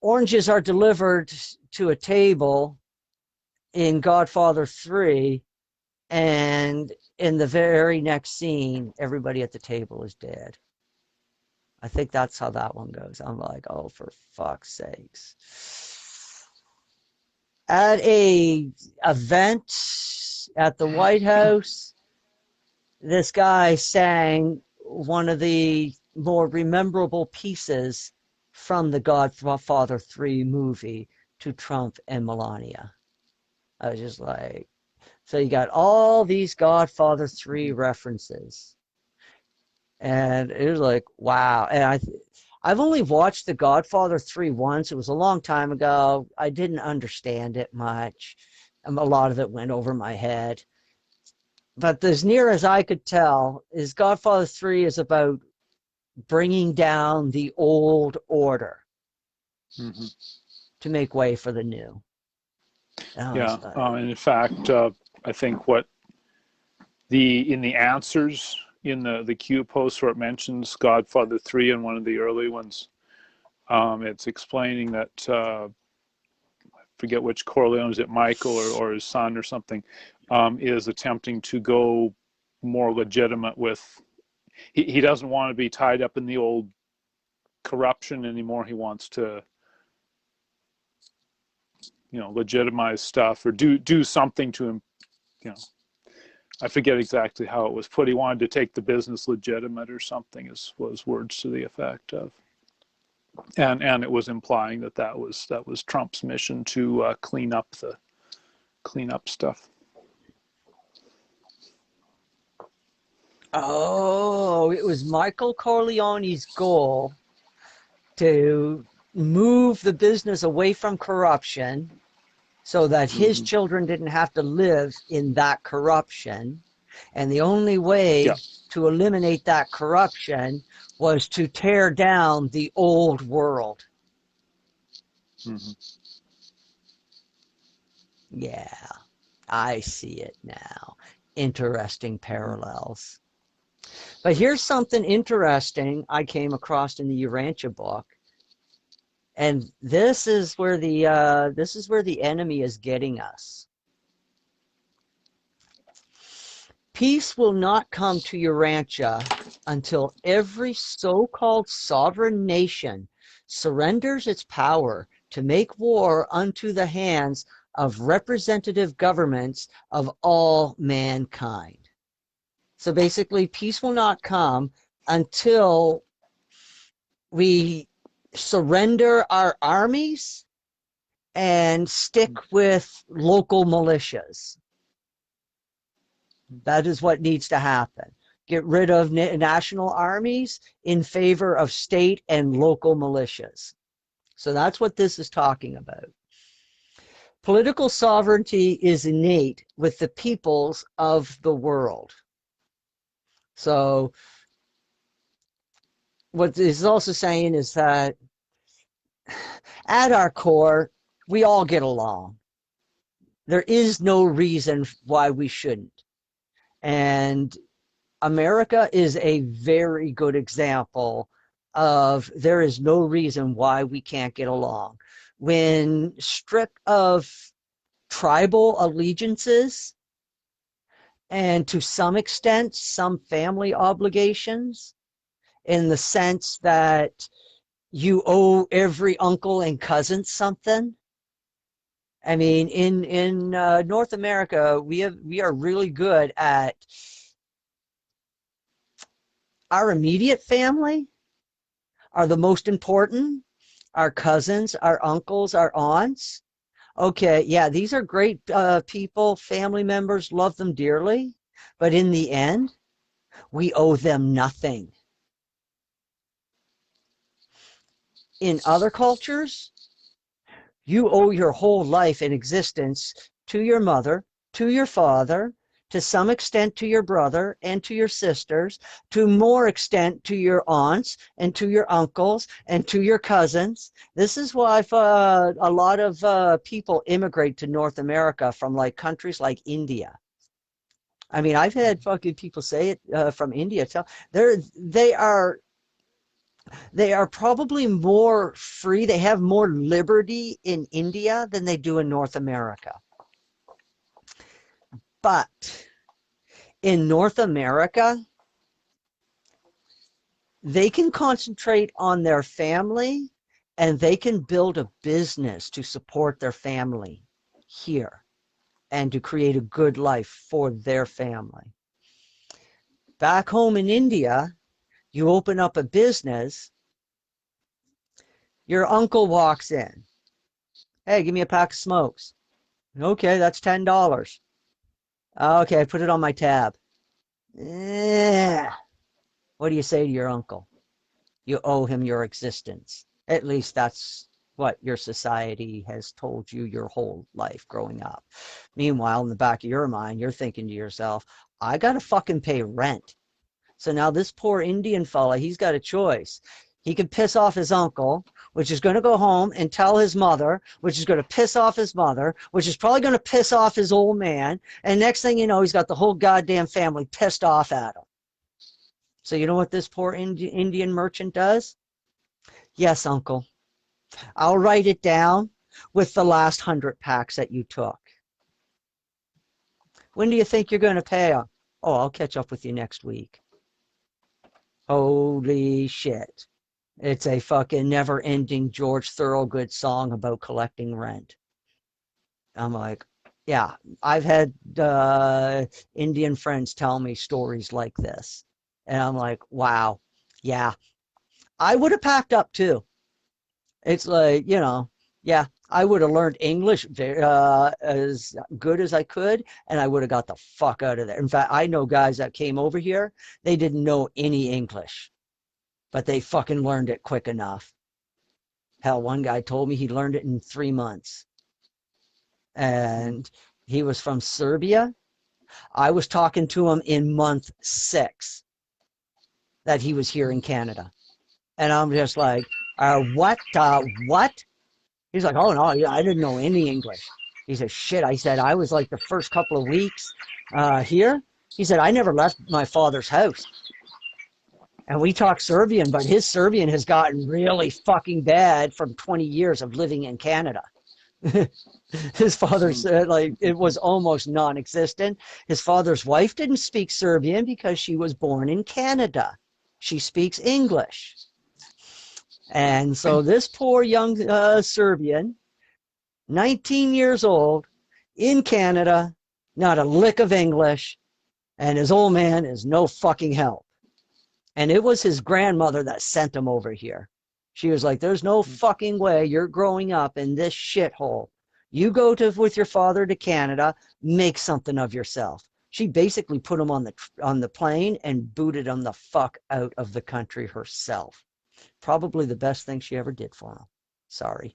Oranges are delivered to a table in Godfather III, and in the very next scene, everybody at the table is dead. I think that's how that one goes. I'm like, oh, for fuck's sakes. At a event at the White House, this guy sang one of the more memorable pieces from the Godfather III movie to Trump and Melania. I was just like, so you got all these Godfather III references. And it was like, wow. And I've only watched The Godfather 3 once. It was a long time ago. I didn't understand it much. A lot of it went over my head. But as near as I could tell, is Godfather 3 is about bringing down the old order to make way for the new. Yeah, and in fact, I think in the answers in the Q post where it mentions Godfather 3 in one of the early ones, it's explaining that I forget which Corleone, is it Michael or his son or something, is attempting to go more legitimate with. He doesn't want to be tied up in the old corruption anymore. He wants to, legitimize stuff or do something to him. I forget exactly how it was put. He wanted to take the business legitimate or something, was words to the effect of. And it was implying that was Trump's mission to clean up stuff. Oh, it was Michael Corleone's goal to move the business away from corruption so that his children didn't have to live in that corruption. And the only way to eliminate that corruption was to tear down the old world. Yeah, I see it now. Interesting parallels. But here's something interesting I came across in the Urantia book. And this is where the enemy is getting us. Peace will not come to Urantia until every so-called sovereign nation surrenders its power to make war unto the hands of representative governments of all mankind. So basically, peace will not come until we surrender our armies and stick with local militias. That is what needs to happen. Get rid of national armies in favor of state and local militias. So that's what this is talking about. Political sovereignty is innate with the peoples of the world. So what this is also saying is that at our core, we all get along. There is no reason why we shouldn't. And America is a very good example of there is no reason why we can't get along. When stripped of tribal allegiances and to some extent some family obligations, in the sense that you owe every uncle and cousin something. I mean, in North America, we are really good at our immediate family are the most important. Our cousins, our uncles, our aunts. Okay, yeah, these are great people, family members, love them dearly. But in the end, we owe them nothing. In other cultures, you owe your whole life and existence to your mother, to your father, to some extent to your brother and to your sisters, to more extent to your aunts and to your uncles and to your cousins. This is why a lot of people immigrate to North America from like countries like India. I mean, I've had fucking people say it from India. They are probably more free. They have more liberty in India than they do in North America. But in North America, they can concentrate on their family and they can build a business to support their family here and to create a good life for their family. Back home in India, you open up a business, your uncle walks in. Hey, give me a pack of smokes. Okay, that's $10. Okay, put it on my tab. What do you say to your uncle? You owe him your existence. At least that's what your society has told you your whole life growing up. Meanwhile, in the back of your mind, you're thinking to yourself, I gotta fucking pay rent. So now this poor Indian fella, he's got a choice. He can piss off his uncle, which is going to go home and tell his mother, which is going to piss off his mother, which is probably going to piss off his old man. And next thing you know, he's got the whole goddamn family pissed off at him. So you know what this poor Indian merchant does? Yes, uncle. I'll write it down with the last 100 packs that you took. When do you think you're going to pay him? Oh, I'll catch up with you next week. Holy shit. It's a fucking never-ending George Thorogood song about collecting rent. I'm like, yeah, I've had Indian friends tell me stories like this. And I'm like, wow, yeah. I would have packed up too. It's like, you know, yeah, I would have learned English as good as I could, and I would have got the fuck out of there. In fact, I know guys that came over here, they didn't know any English, but they fucking learned it quick enough. Hell, one guy told me he learned it in 3 months. And he was from Serbia. I was talking to him in month 6 that he was here in Canada. And I'm just like, what? He's like, oh, no, I didn't know any English. He said, shit. I said, I was like the first couple of weeks here. He said, I never left my father's house. And we talk Serbian, but his Serbian has gotten really fucking bad from 20 years of living in Canada. His father said, like, it was almost non-existent. His father's wife didn't speak Serbian because she was born in Canada. She speaks English. And so this poor young Serbian, 19 years old, in Canada, not a lick of English, and his old man is no fucking help. And it was his grandmother that sent him over here. She was like, there's no fucking way you're growing up in this shithole. You go with your father to Canada, make something of yourself. She basically put him on the plane and booted him the fuck out of the country herself. Probably the best thing she ever did for him. Sorry.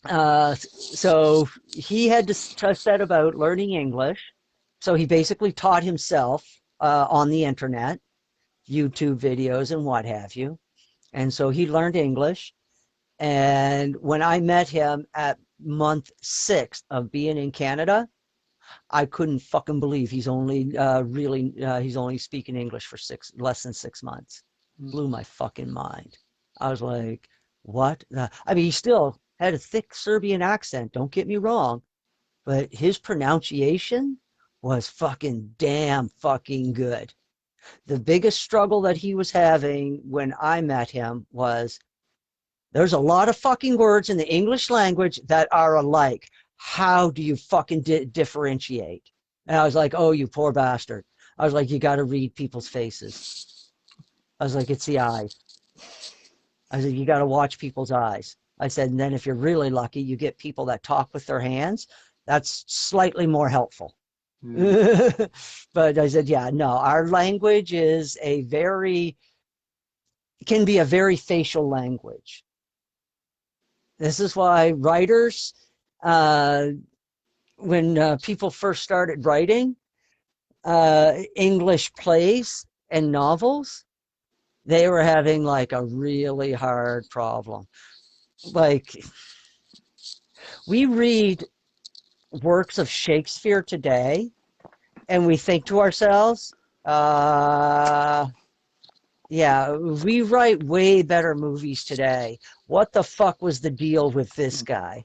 So he had to set about learning English. So he basically taught himself on the internet, YouTube videos and what have you. And so he learned English. And when I met him at month 6 of being in Canada, I couldn't fucking believe he's only he's only speaking English for less than 6 months. Blew my fucking mind. I was like, what? I mean, he still had a thick Serbian accent, don't get me wrong, but his pronunciation was fucking damn fucking good. The biggest struggle that he was having when I met him was, there's a lot of fucking words in the English language that are alike. How do you fucking differentiate? And I was like, oh, you poor bastard. I was like, you got to read people's faces. I was like, it's the eyes. I said, you got to watch people's eyes. I said, and then if you're really lucky, you get people that talk with their hands. That's slightly more helpful. But I said, yeah, no, our language is can be a very facial language. This is why writers, when people first started writing English plays and novels, they were having like a really hard problem. Like, we read works of Shakespeare today and we think to ourselves, yeah, we write way better movies today. What the fuck was the deal with this guy?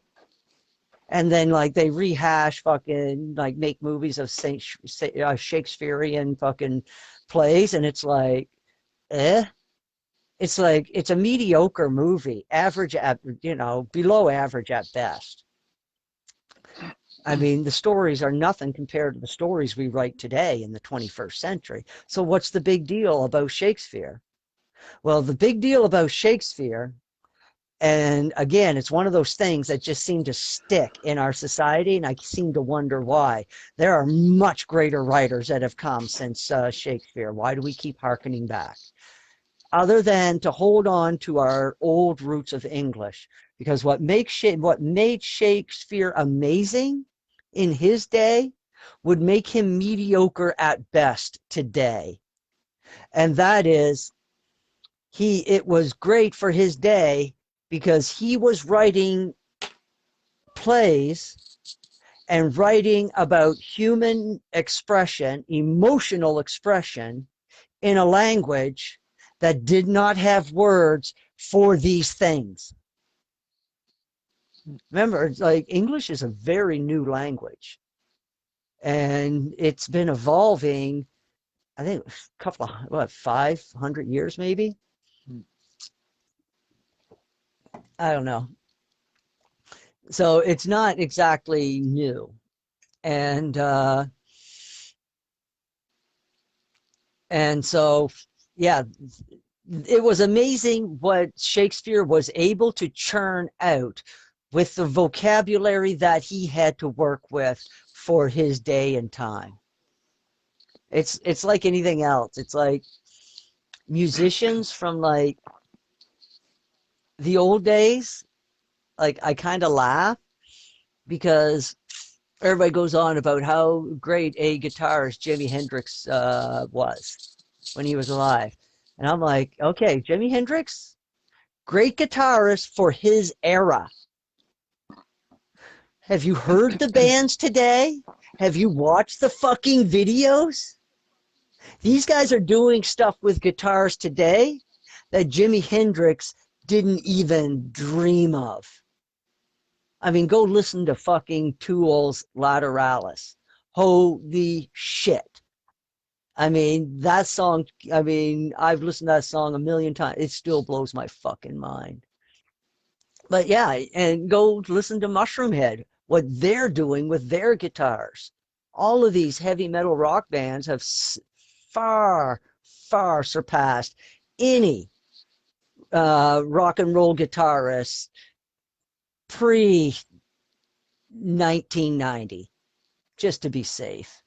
And then like they rehash fucking, like, make movies of Shakespearean fucking plays, and it's like, it's like, it's a mediocre movie, average at, below average at best. I mean, the stories are nothing compared to the stories we write today in the 21st century. So what's the big deal about Shakespeare? Well, the big deal about Shakespeare, and again, it's one of those things that just seem to stick in our society, and I seem to wonder why. There are much greater writers that have come since Shakespeare. Why do we keep hearkening back? Other than to hold on to our old roots of English. Because what made Shakespeare amazing in his day would make him mediocre at best today. And that is, it was great for his day because he was writing plays and writing about human expression, emotional expression, in a language that did not have words for these things. Remember, it's like, English is a very new language. And it's been evolving, I think, 500 years maybe? I don't know. So it's not exactly new. And so, yeah, it was amazing what Shakespeare was able to churn out with the vocabulary that he had to work with for his day and time. It's like anything else. It's like musicians from like the old days, like, I kind of laugh because everybody goes on about how great a guitarist Jimi Hendrix was when he was alive. And I'm like, okay, Jimi Hendrix, great guitarist for his era. Have you heard the bands today? Have you watched the fucking videos? These guys are doing stuff with guitars today that Jimi Hendrix didn't even dream of. I mean, go listen to fucking Tool's Lateralis. Holy shit. I mean, that song, I mean, I've listened to that song a million times. It still blows my fucking mind. But yeah, and go listen to Mushroomhead, what they're doing with their guitars. All of these heavy metal rock bands have far, far surpassed any rock and roll guitarist pre 1990, just to be safe.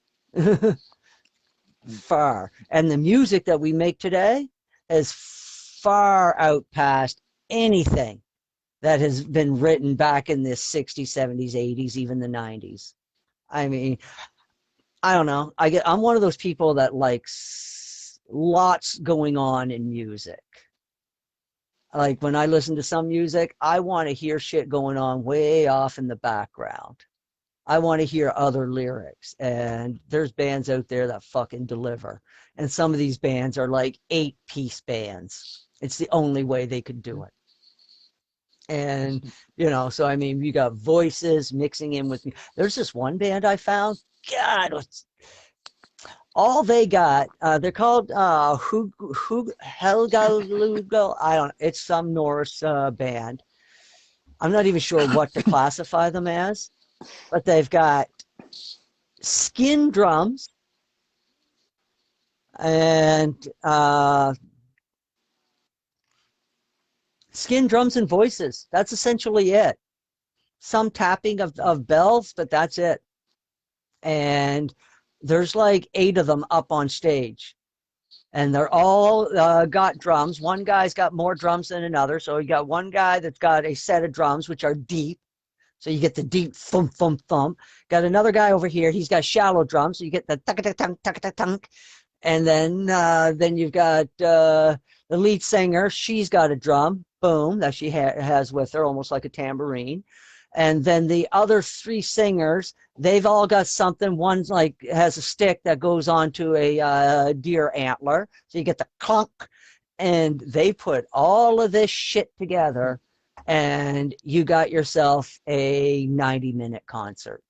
Far. And the music that we make today has far outpaced anything that has been written back in the 60s, 70s, 80s, even the 90s. I mean, I don't know. I'm one of those people that likes lots going on in music. Like when I listen to some music, I want to hear shit going on way off in the background. I want to hear other lyrics. And there's bands out there that fucking deliver. And some of these bands are like 8-piece bands. It's the only way they could do it. And, you know, so I mean, you got voices mixing in with me. There's this one band I found. God, all they got, they're called Helgalugo. I don't, it's some Norse band. I'm not even sure what to classify them as, but they've got skin drums and skin drums and voices. That's essentially it. Some tapping of bells, but that's it. And there's like 8 of them up on stage. And they're all got drums. One guy's got more drums than another. So you got one guy that's got a set of drums, which are deep. So you get the deep thump, thump, thump. Got another guy over here. He's got shallow drums. So you get the tunk, tunk, tunk. And then you've got the lead singer. She's got a drum. Boom, that she has with her, almost like a tambourine. And then the other 3 singers, they've all got something. One's like has a stick that goes onto a deer antler. So you get the clunk. And they put all of this shit together, and you got yourself a 90-minute concert.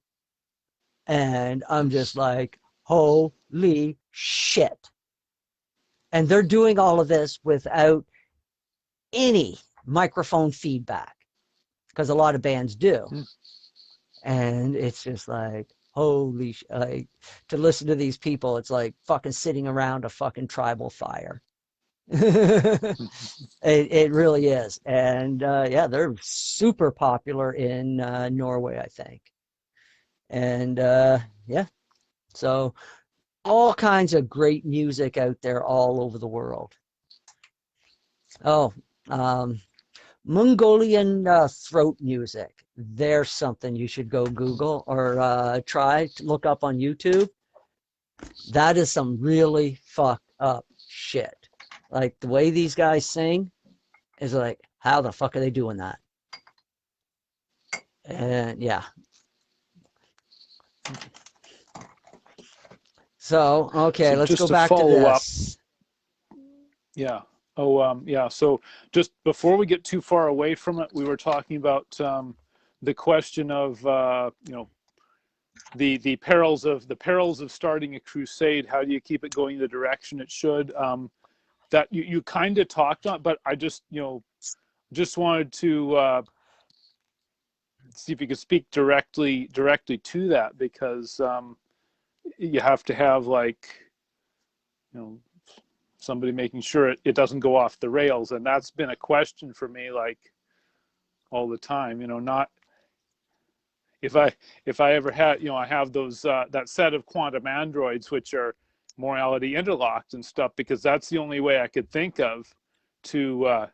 And I'm just like, holy shit. And they're doing all of this without any microphone feedback, because a lot of bands do. And it's just like, holy shit. Like, to listen to these people, it's like fucking sitting around a fucking tribal fire. It really is. And yeah, they're super popular in Norway, I think. And yeah, so all kinds of great music out there all over the world. Oh, Mongolian throat music. There's something you should go Google or try to look up on YouTube. That is some really fucked up shit. Like the way these guys sing is like, how the fuck are they doing that? And yeah. So, okay, So let's just go to back to follow up, this. yeah. Oh, yeah. So just before we get too far away from it, we were talking about the question of you know, the perils of starting a crusade. How do you keep it going the direction it should? That you kind of talked on, but I just, you know, just wanted to see if you could speak directly to that, because you have to have, like, you know, somebody making sure it doesn't go off the rails. And that's been a question for me, like, all the time, you know, not if I ever had, you know, I have those that set of quantum androids which are morality interlocked and stuff, because that's the only way I could think of to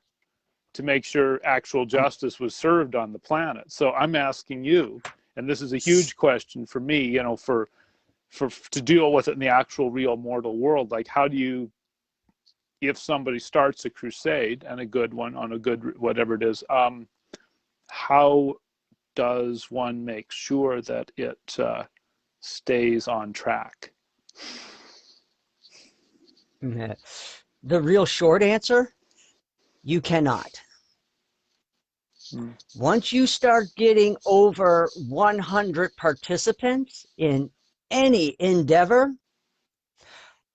make sure actual justice was served on the planet. So I'm asking you, and this is a huge question for me, you know, for to deal with it in the actual real mortal world. Like, how do you, if somebody starts a crusade, and a good one, on a good whatever it is, how does one make sure that it stays on track? The real short answer, you cannot. Mm. Once you start getting over 100 participants in any endeavor,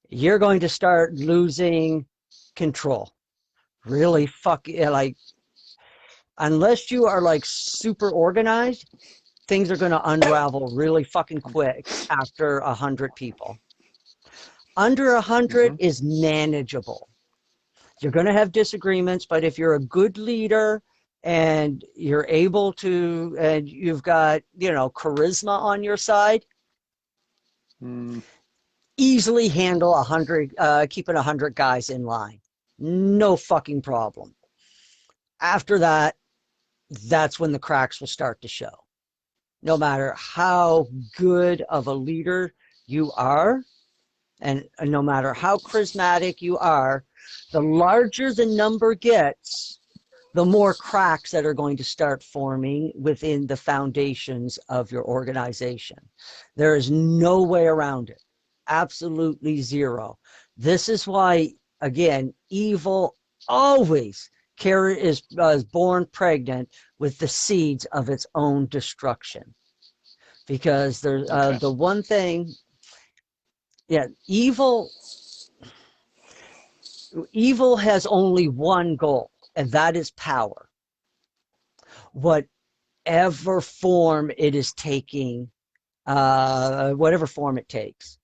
you're going to start losing control. Really like, unless you are like super organized, things are going to unravel really fucking quick after 100 people. Under 100 is manageable. You're going to have disagreements, but if you're a good leader and you're able to, and you've got, charisma on your side, easily handle 100, keeping 100 guys in line. No fucking problem. After that, that's when the cracks will start to show. No matter how good of a leader you are, and no matter how charismatic you are, the larger the number gets, the more cracks that are going to start forming within the foundations of your organization. There is no way around it. Absolutely zero. This is why, again, evil always is born pregnant with the seeds of its own destruction. Because there's the one thing, evil has only one goal, and that is power. Whatever form it is taking, whatever form it takes.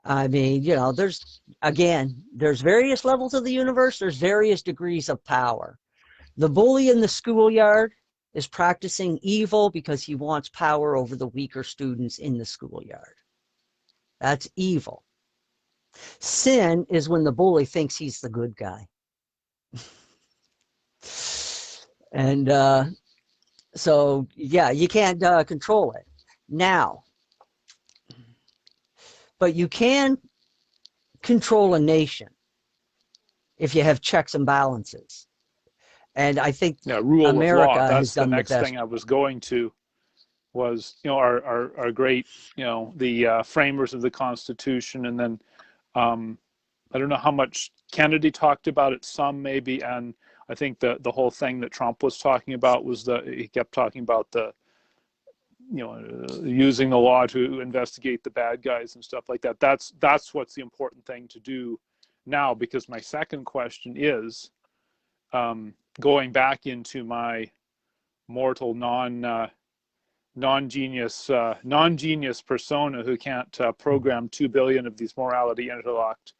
I mean, there's various levels of the universe. There's various degrees of power. The bully in the schoolyard is practicing evil because he wants power over the weaker students in the schoolyard. That's evil. Sin is when the bully thinks he's the good guy. And so, you can't control it. Now, but you can control a nation if you have checks and balances. And I think rule America of law. has That's the done next the best. thing I was going to was, our great, the framers of the Constitution. And then I don't know how much Kennedy talked about it, some maybe. And I think the whole thing that Trump was talking about was he kept talking about the, using the law to investigate the bad guys and stuff like that. That's what's the important thing to do now, because my second question is, going back into my mortal non-genius persona who can't program 2 billion of these morality interlocked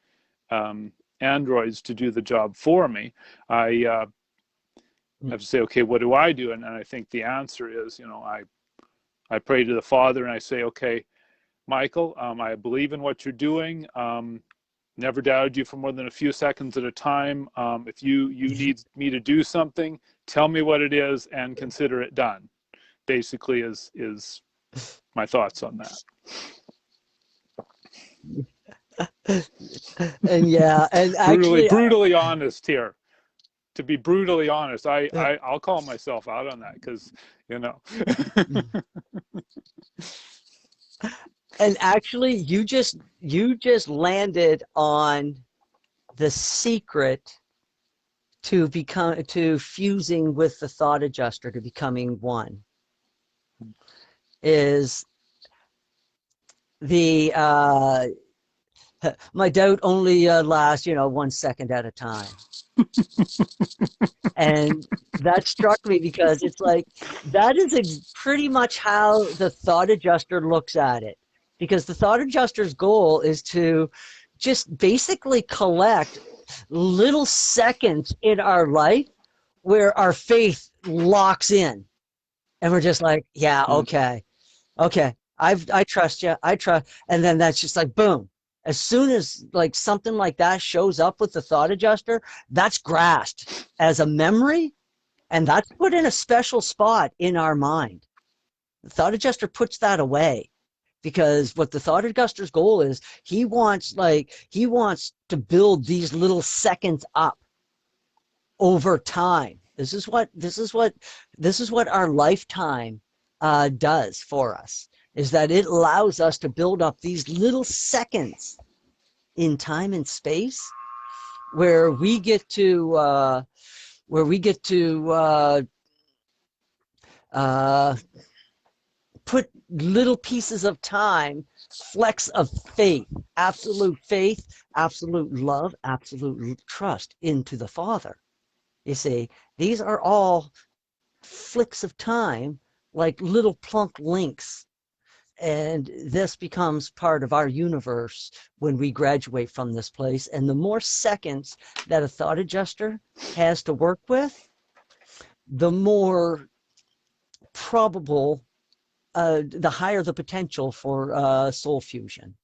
androids to do the job for me, I have to say, okay, what do I do? And I think the answer is, I pray to the Father and I say, okay, Michael, I believe in what you're doing. Never doubted you for more than a few seconds at a time. If you need me to do something, tell me what it is and consider it done. Basically is my thoughts on that. And and actually, brutally honest here. To be brutally honest, I'll call myself out on that because, And actually, you just landed on the secret to fusing with the thought adjuster, to becoming one. Is the my doubt only lasts 1 second at a time. And that struck me because it's like, that is pretty much how the thought adjuster looks at it. Because the thought adjuster's goal is to just basically collect little seconds in our life where our faith locks in. And we're just like, okay, I trust you. And then that's just like, boom. As soon as like something like that shows up with the thought adjuster, that's grasped as a memory, and that's put in a special spot in our mind. The thought adjuster puts that away, because what the thought adjuster's goal is, he wants to build these little seconds up over time. This is what our lifetime does for us. Is that it allows us to build up these little seconds in time and space where we get to put little pieces of time, flecks of faith, absolute love, absolute trust into the Father. You see, these are all flicks of time, like little plunk links. And this becomes part of our universe when we graduate from this place. And the more seconds that a thought adjuster has to work with, the more probable, the higher the potential for soul fusion.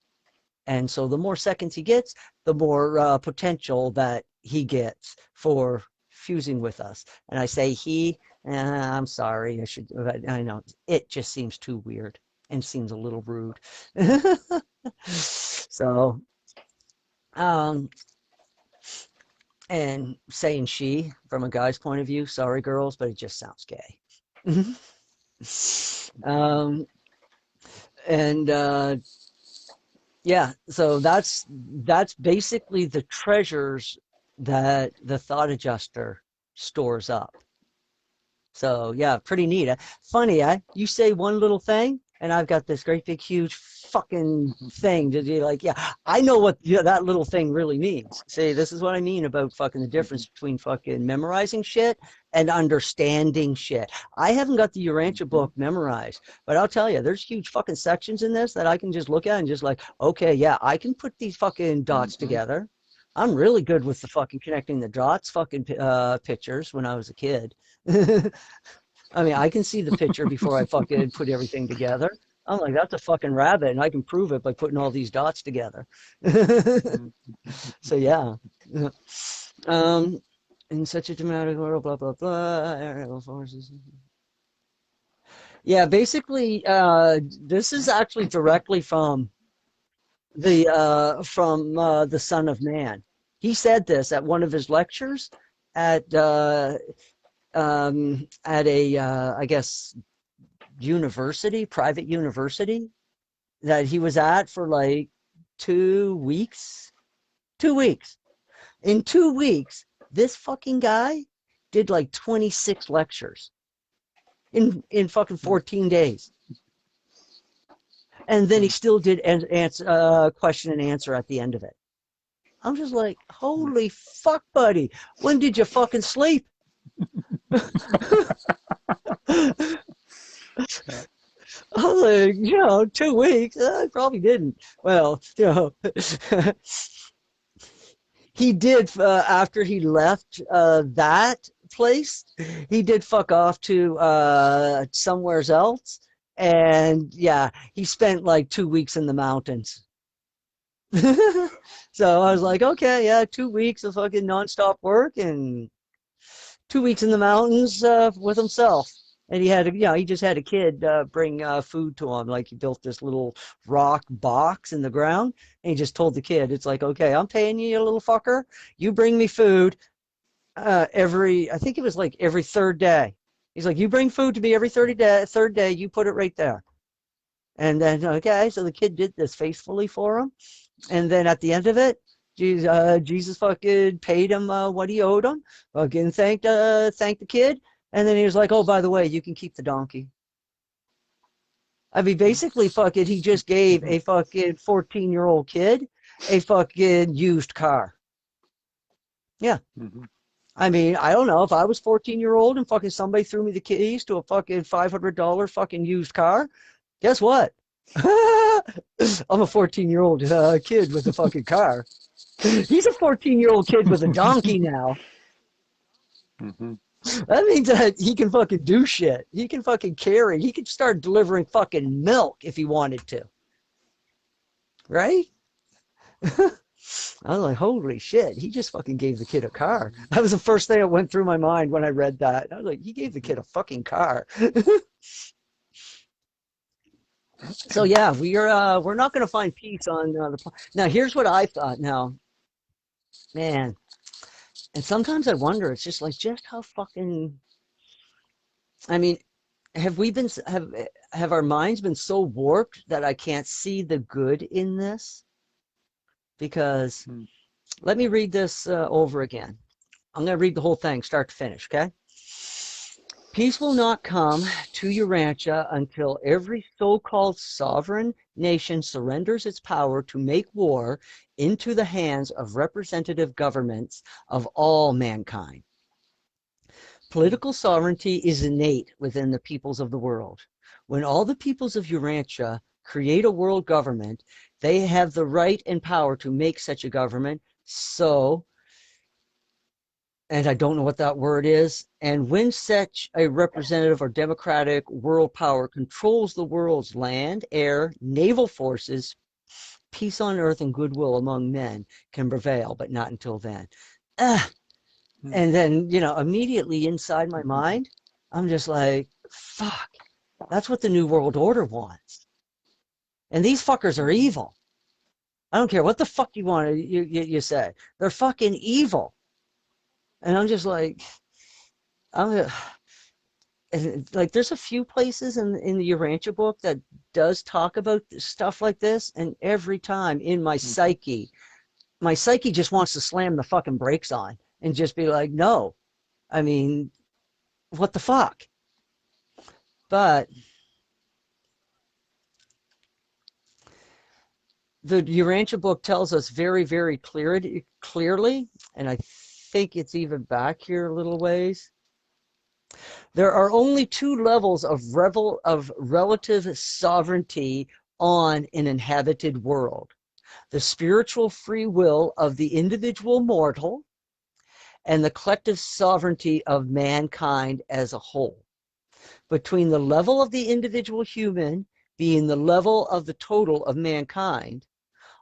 And so the more seconds he gets, the more potential that he gets for fusing with us. And I say he, I'm sorry, I know, it just seems too weird and seems a little rude. So, and saying she, from a guy's point of view, sorry girls, but it just sounds gay. Yeah, so that's basically the treasures that the thought adjuster stores up. So yeah, pretty neat. Funny, you say one little thing, and I've got this great big huge fucking thing to be like, yeah, I know what that little thing really means. See, this is what I mean about fucking the difference between fucking memorizing shit and understanding shit. I haven't got the Urantia book memorized, but I'll tell you, there's huge fucking sections in this that I can just look at and just like, okay, yeah, I can put these fucking dots together. I'm really good with the fucking connecting the dots fucking pictures when I was a kid. I mean, I can see the picture before I fucking put everything together. I'm like, that's a fucking rabbit, and I can prove it by putting all these dots together. So yeah. In such a dramatic world, blah blah blah. Aerial forces. Yeah, basically, this is actually directly from the Son of Man. He said this at one of his lectures at a I guess private university that he was at for like 2 weeks. 2 weeks. In 2 weeks, this fucking guy did like 26 lectures in fucking 14 days. And then he still did question and answer at the end of it. I'm just like, holy fuck, buddy. When did you fucking sleep? I was like, 2 weeks. I probably didn't. Well, he did after he left that place. He did fuck off to somewhere else, and yeah, he spent like 2 weeks in the mountains. So I was like, okay, yeah, 2 weeks of fucking nonstop work and 2 weeks in the mountains with himself. And he just had a kid bring food to him. Like he built this little rock box in the ground, and he just told the kid, it's like, okay, I'm paying you, you little fucker. You bring me food I think it was like every third day. He's like, you bring food to me every third day, you put it right there. And then, okay, so the kid did this faithfully for him. And then at the end of it, Jesus fucking paid him what he owed him, fucking thanked the kid. And then he was like, oh, by the way, you can keep the donkey. I mean, basically, fucking, he just gave a fucking 14-year-old kid a fucking used car. Yeah. Mm-hmm. I mean, I don't know, if I was 14-year-old and fucking somebody threw me the keys to a fucking $500 fucking used car, guess what? I'm a 14-year-old kid with a fucking car. He's a 14-year-old kid with a donkey now. Mm-hmm. That means that he can fucking do shit. He can fucking carry. He could start delivering fucking milk if he wanted to. Right? I was like, holy shit, he just fucking gave the kid a car. That was the first thing that went through my mind when I read that. I was like, he gave the kid a fucking car. So yeah, we're not going to find peace on the. Now here's what I thought. Now, man, and sometimes I wonder. It's just like, just how fucking. I mean, have our minds been so warped that I can't see the good in this? Because let me read this over again. I'm going to read the whole thing, start to finish. Okay. Peace will not come to Urantia until every so-called sovereign nation surrenders its power to make war into the hands of representative governments of all mankind. Political sovereignty is innate within the peoples of the world. When all the peoples of Urantia create a world government, they have the right and power to make such a government. So, and I don't know what that word is, and when such a representative or democratic world power controls the world's land, air, naval forces, peace on earth and goodwill among men can prevail, but not until then. And then, immediately inside my mind, I'm just like, fuck, that's what the New World Order wants. And these fuckers are evil. I don't care what the fuck you say. They're fucking evil. And I'm just like, there's a few places in the Urantia book that does talk about stuff like this, and every time in my psyche just wants to slam the fucking brakes on and just be like, no, I mean, what the fuck? But the Urantia book tells us very, very clearly, and I think it's even back here a little ways. There are only two levels of relative sovereignty on an inhabited world: the spiritual free will of the individual mortal and the collective sovereignty of mankind as a whole. Between the level of the individual human being the level of the total of mankind,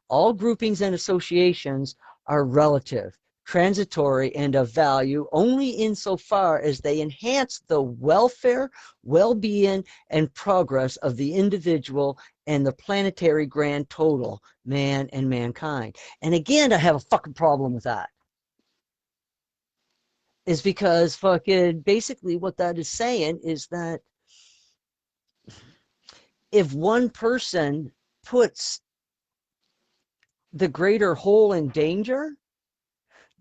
all groupings and associations are relative, transitory, and of value only insofar as they enhance the welfare, well-being, and progress of the individual and the planetary grand total, man and mankind. And again, I have a fucking problem with that. Is because fucking basically what that is saying is that if one person puts the greater whole in danger,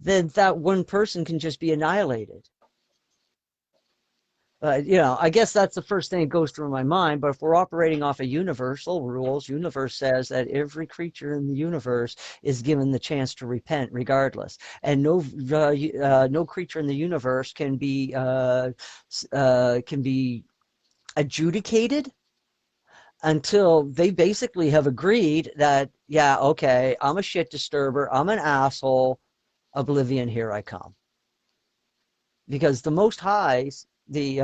then that one person can just be annihilated. I guess that's the first thing that goes through my mind. But if we're operating off of universal rules, universe says that every creature in the universe is given the chance to repent regardless. And no creature in the universe can be adjudicated until they basically have agreed that, yeah, okay, I'm a shit disturber, I'm an asshole, oblivion, here I come. Because the Most Highs, the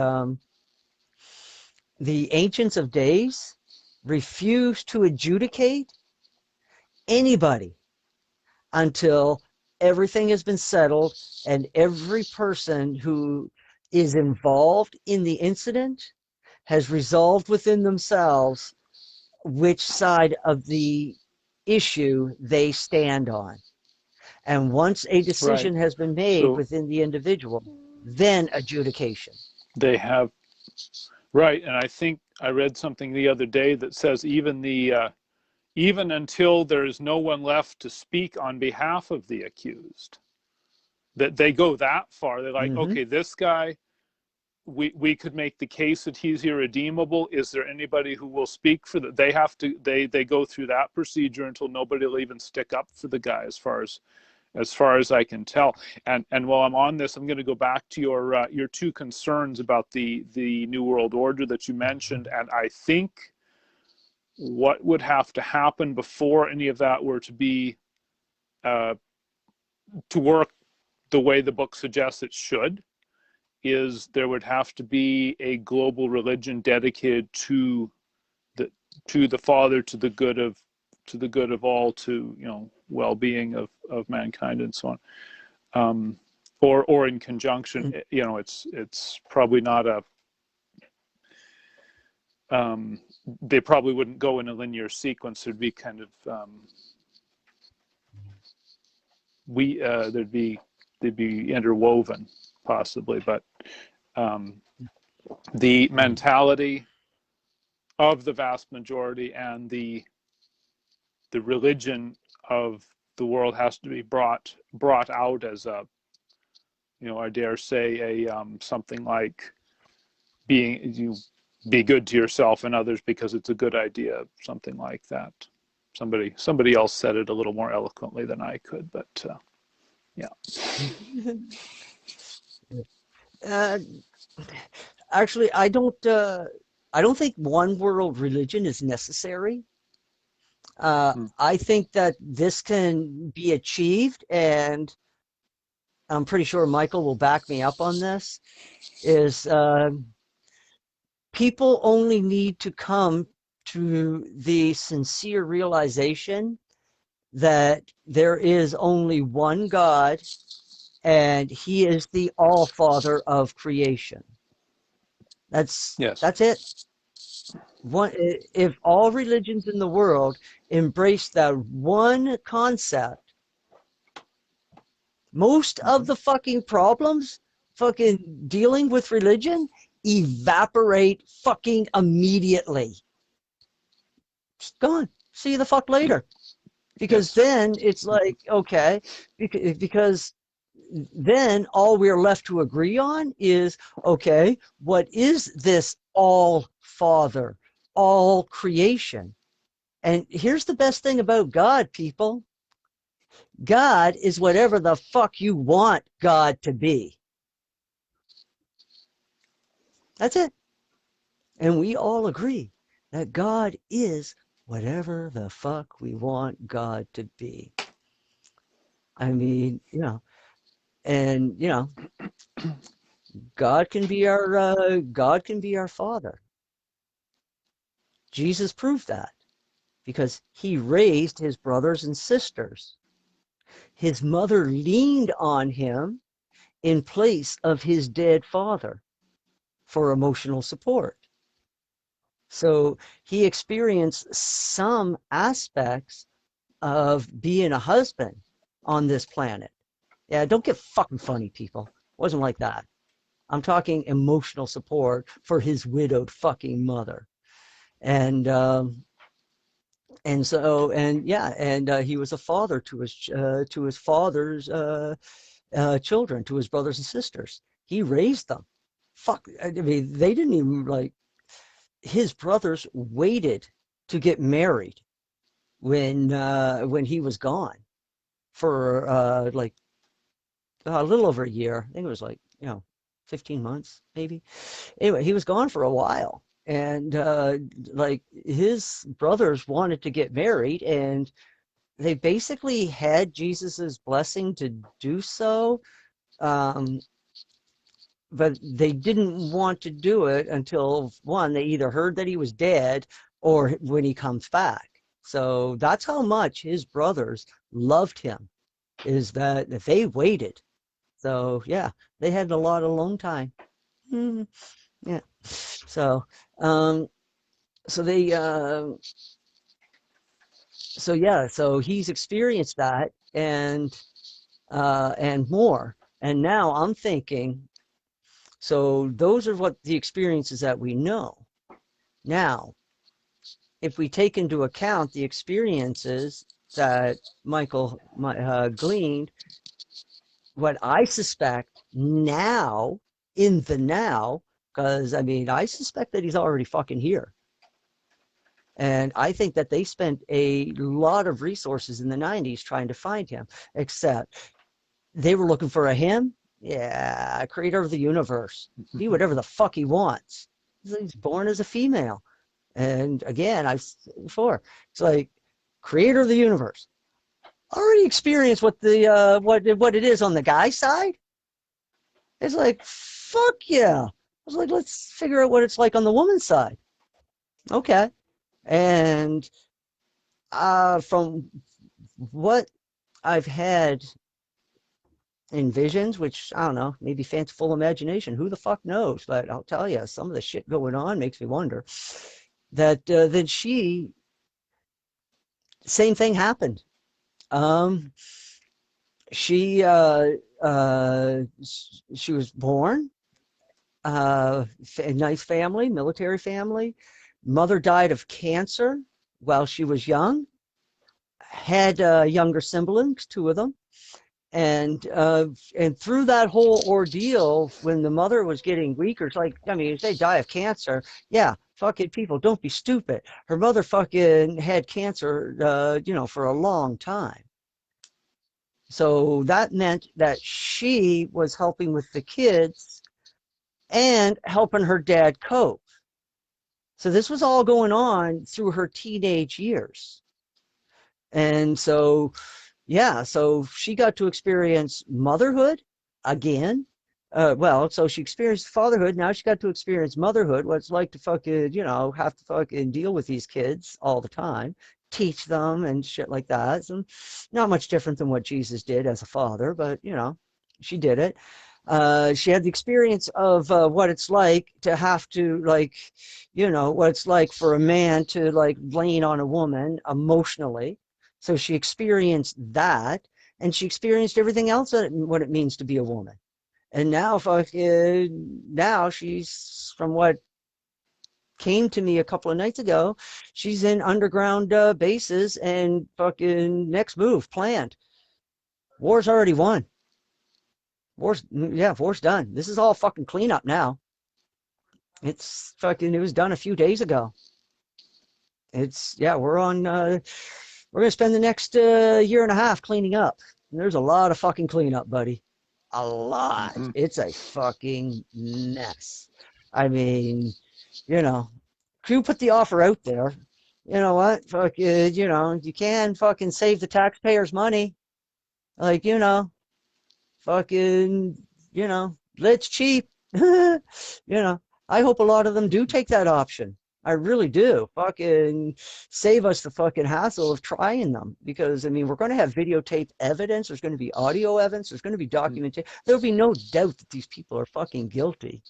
Ancients of Days, refuse to adjudicate anybody until everything has been settled and every person who is involved in the incident has resolved within themselves which side of the issue they stand on. And once a decision has been made within the individual, then adjudication. They have, right, and I think I read something the other day that says even until there is no one left to speak on behalf of the accused, that they go that far. They're like, okay, this guy, we could make the case that he's irredeemable. Is there anybody who will speak for that? They have to, they go through that procedure until nobody will even stick up for the guy, as far as I can tell. And while I'm on this, I'm going to go back to your two concerns about the New World Order that you mentioned. And I think what would have to happen before any of that were to be to work the way the book suggests it should, is there would have to be a global religion dedicated to the Father, to the good of all, to well-being of mankind and so on, or in conjunction. It's probably not a they probably wouldn't go in a linear sequence. There'd be kind of they'd be interwoven possibly, but the mentality of the vast majority and the religion of the world has to be brought out as a, I dare say, a something like you be good to yourself and others because it's a good idea, something like that. Somebody else said it a little more eloquently than I could, but yeah. uh, actually, I don't think one world religion is necessary. I think that this can be achieved, and I'm pretty sure Michael will back me up on this, is people only need to come to the sincere realization that there is only one God, and he is the all father of creation. That's it. If all religions in the world embrace that one concept, most of the fucking problems fucking dealing with religion evaporate fucking immediately. It's gone. See you the fuck later. Because then it's like, okay, because then all we're left to agree on is, okay, what is this all father, all creation? And here's the best thing about God, people. God is whatever the fuck you want God to be. That's it. And we all agree that God is whatever the fuck we want God to be. I mean, and God can be our father. Jesus proved that because he raised his brothers and sisters. His mother leaned on him in place of his dead father for emotional support. So he experienced some aspects of being a husband on this planet. Yeah, don't get fucking funny, people. It wasn't like that. I'm talking emotional support for his widowed fucking mother. And he was a father to his father's children, to his brothers and sisters. He raised them. Fuck, I mean, they didn't even his brothers waited to get married when he was gone for a little over a year. I think it was 15 months maybe. Anyway, he was gone for a while, and his brothers wanted to get married, and they basically had Jesus's blessing to do so, but they didn't want to do it until they either heard that he was dead or when he comes back. So that's how much his brothers loved him, is that they waited. So yeah, they had a lot of alone time. Yeah. So so he's experienced that and more. And now I'm thinking, so those are what the experiences that we know. Now, if we take into account the experiences that Michael gleaned, what I suspect now, in the now, because I mean, I suspect that he's already fucking here. And I think that they spent a lot of resources in the 90s trying to find him, except they were looking for a him. Yeah, creator of the universe. Be whatever the fuck he wants. He's born as a female. And again, I've said before, it's like creator of the universe. Already experienced what it is on the guy side. It's like, fuck yeah. I was like, let's figure out what it's like on the woman's side. Okay. And from what I've had in visions, which I don't know, maybe fanciful imagination, who the fuck knows? But I'll tell you, some of the shit going on makes me wonder that then same thing happened. She was born, a nice family, military family. Mother died of cancer while she was young. Had younger siblings, two of them, And through that whole ordeal, when the mother was getting weaker, it's like, I mean, if they die of cancer, yeah, fucking people, don't be stupid. Her mother fucking had cancer, for a long time. So that meant that she was helping with the kids and helping her dad cope. So this was all going on through her teenage years. And so, yeah, so she got to experience motherhood again. So she experienced fatherhood. Now she got to experience motherhood, what it's like to fucking, have to fucking deal with these kids all the time, teach them and shit like that. So not much different than what Jesus did as a father, but, she did it. She had the experience of what it's like to have to, like, what it's like for a man to, like, lean on a woman emotionally. So she experienced that, and she experienced everything else what it means to be a woman. And now, now she's, from what came to me a couple of nights ago, she's in underground bases, and fucking next move planned. War's already won. War's done. This is all fucking cleanup now. It was done a few days ago. We're going to spend the next year and a half cleaning up. And there's a lot of fucking cleanup, buddy. A lot. Mm-hmm. It's a fucking mess. I mean, Krow put the offer out there. You know what? Fuck, you can fucking save the taxpayers money. Like, fucking, it's cheap. I hope a lot of them do take that option. I really do. Fucking save us the fucking hassle of trying them, because, I mean, we're going to have videotape evidence. There's going to be audio evidence. There's going to be documentation. There'll be no doubt that these people are fucking guilty.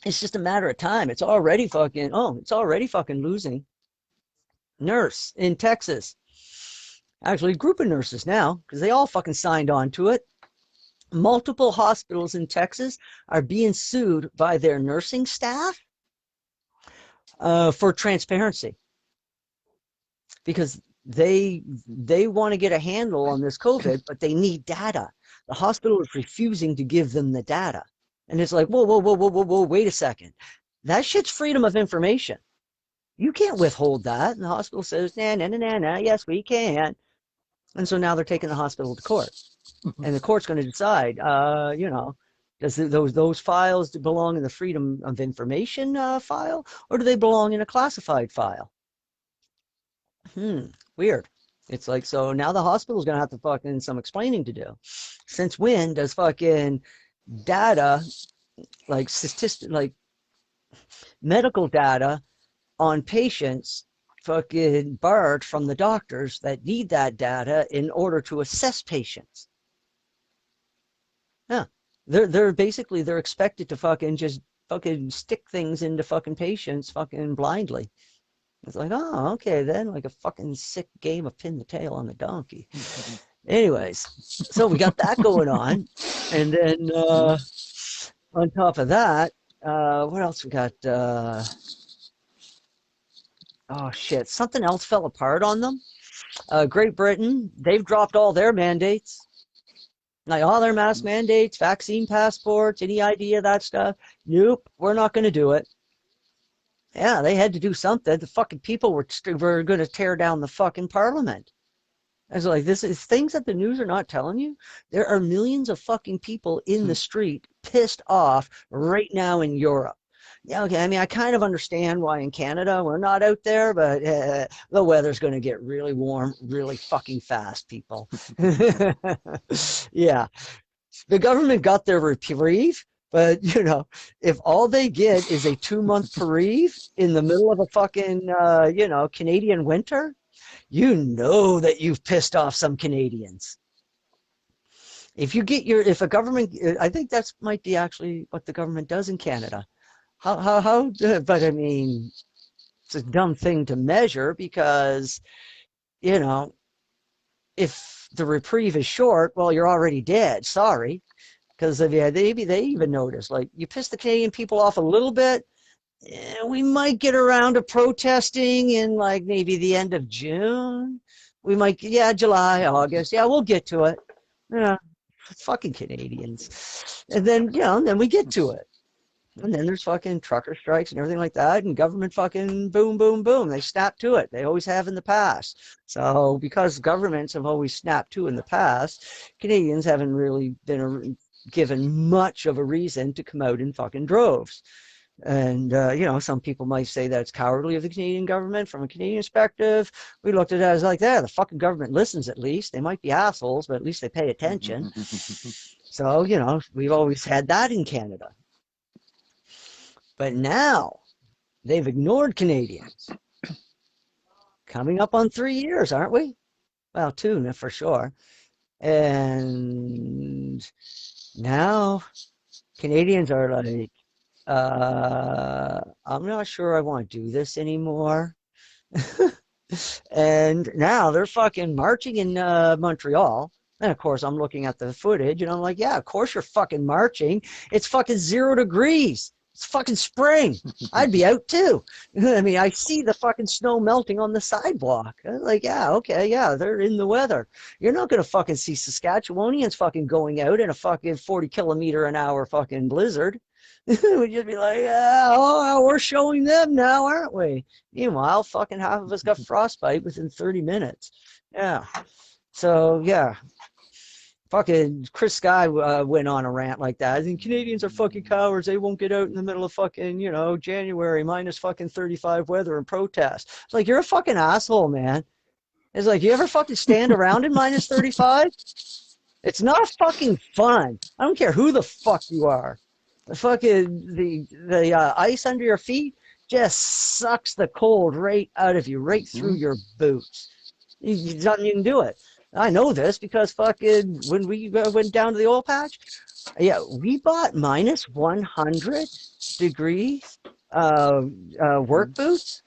It's just a matter of time. It's already fucking losing. Nurse in Texas. Actually, a group of nurses now, because they all fucking signed on to it. Multiple hospitals in Texas are being sued by their nursing staff for transparency, because they want to get a handle on this COVID, but they need data. The hospital is refusing to give them the data. And it's like, whoa, wait a second. That shit's freedom of information. You can't withhold that. And the hospital says, nah, yes, we can. And so now they're taking the hospital to court. And the court's going to decide, does those files belong in the freedom of information file, or do they belong in a classified file? Weird. It's like, so now the hospital's going to have to fucking some explaining to do. Since when does fucking data, like medical data on patients, fucking barred from the doctors that need that data in order to assess patients? Yeah, they're expected to fucking just fucking stick things into fucking patients fucking blindly. It's like, oh, okay then, like a fucking sick game of pin the tail on the donkey. Anyways, so we got that going on, and then on top of that, what else we got? Oh shit, something else fell apart on them. Great Britain, they've dropped all their mandates. Like all their mask mandates, vaccine passports, any idea of that stuff. Nope, we're not going to do it. Yeah, they had to do something. The fucking people were going to tear down the fucking parliament. I was like, this is things that the news are not telling you. There are millions of fucking people in the street pissed off right now in Europe. Yeah, okay, I mean, I kind of understand why in Canada we're not out there, but the weather's going to get really warm really fucking fast, people. Yeah, the government got their reprieve, but, if all they get is a 2-month reprieve in the middle of a fucking, Canadian winter, that you've pissed off some Canadians. If a government, I think that might be actually what the government does in Canada. But I mean, it's a dumb thing to measure, because, if the reprieve is short, well, you're already dead. Sorry. Because they even notice, like, you piss the Canadian people off a little bit, we might get around to protesting in, like, maybe the end of June. We might, yeah, July, August. Yeah, we'll get to it. Yeah, fucking Canadians. And then, and then we get to it. And then there's fucking trucker strikes and everything like that, and government fucking boom, boom, boom. They snap to it. They always have in the past. So because governments have always snapped to in the past, Canadians haven't really been given much of a reason to come out in fucking droves. And, some people might say that it's cowardly of the Canadian government. From a Canadian perspective, we looked at it as like, the fucking government listens at least. They might be assholes, but at least they pay attention. So, we've always had that in Canada. But now they've ignored Canadians. Coming up on 3 years, aren't we? Well, 2 for sure. And now Canadians are like, I'm not sure I want to do this anymore. And now they're fucking marching in Montreal. And of course, I'm looking at the footage and I'm like, yeah, of course you're fucking marching. It's fucking 0 degrees. It's fucking spring. I'd be out too. I mean, I see the fucking snow melting on the sidewalk. I'm like, yeah, okay, yeah, they're in the weather. You're not going to fucking see Saskatchewanians fucking going out in a fucking 40-kilometer-an-hour fucking blizzard. We'd just be like, we're showing them now, aren't we? Meanwhile, fucking half of us got frostbite within 30 minutes. Yeah. So, yeah. Fucking Chris Sky went on a rant like that. I think Canadians are fucking cowards. They won't get out in the middle of fucking, January minus fucking 35 weather and protest. It's like, you're a fucking asshole, man. It's like, you ever fucking stand around in minus 35? It's not fucking fun. I don't care who the fuck you are. The fucking, the ice under your feet just sucks the cold right out of you, right through your boots. You can do it. I know this because fucking when we went down to the oil patch, we bought minus 100 degrees work boots.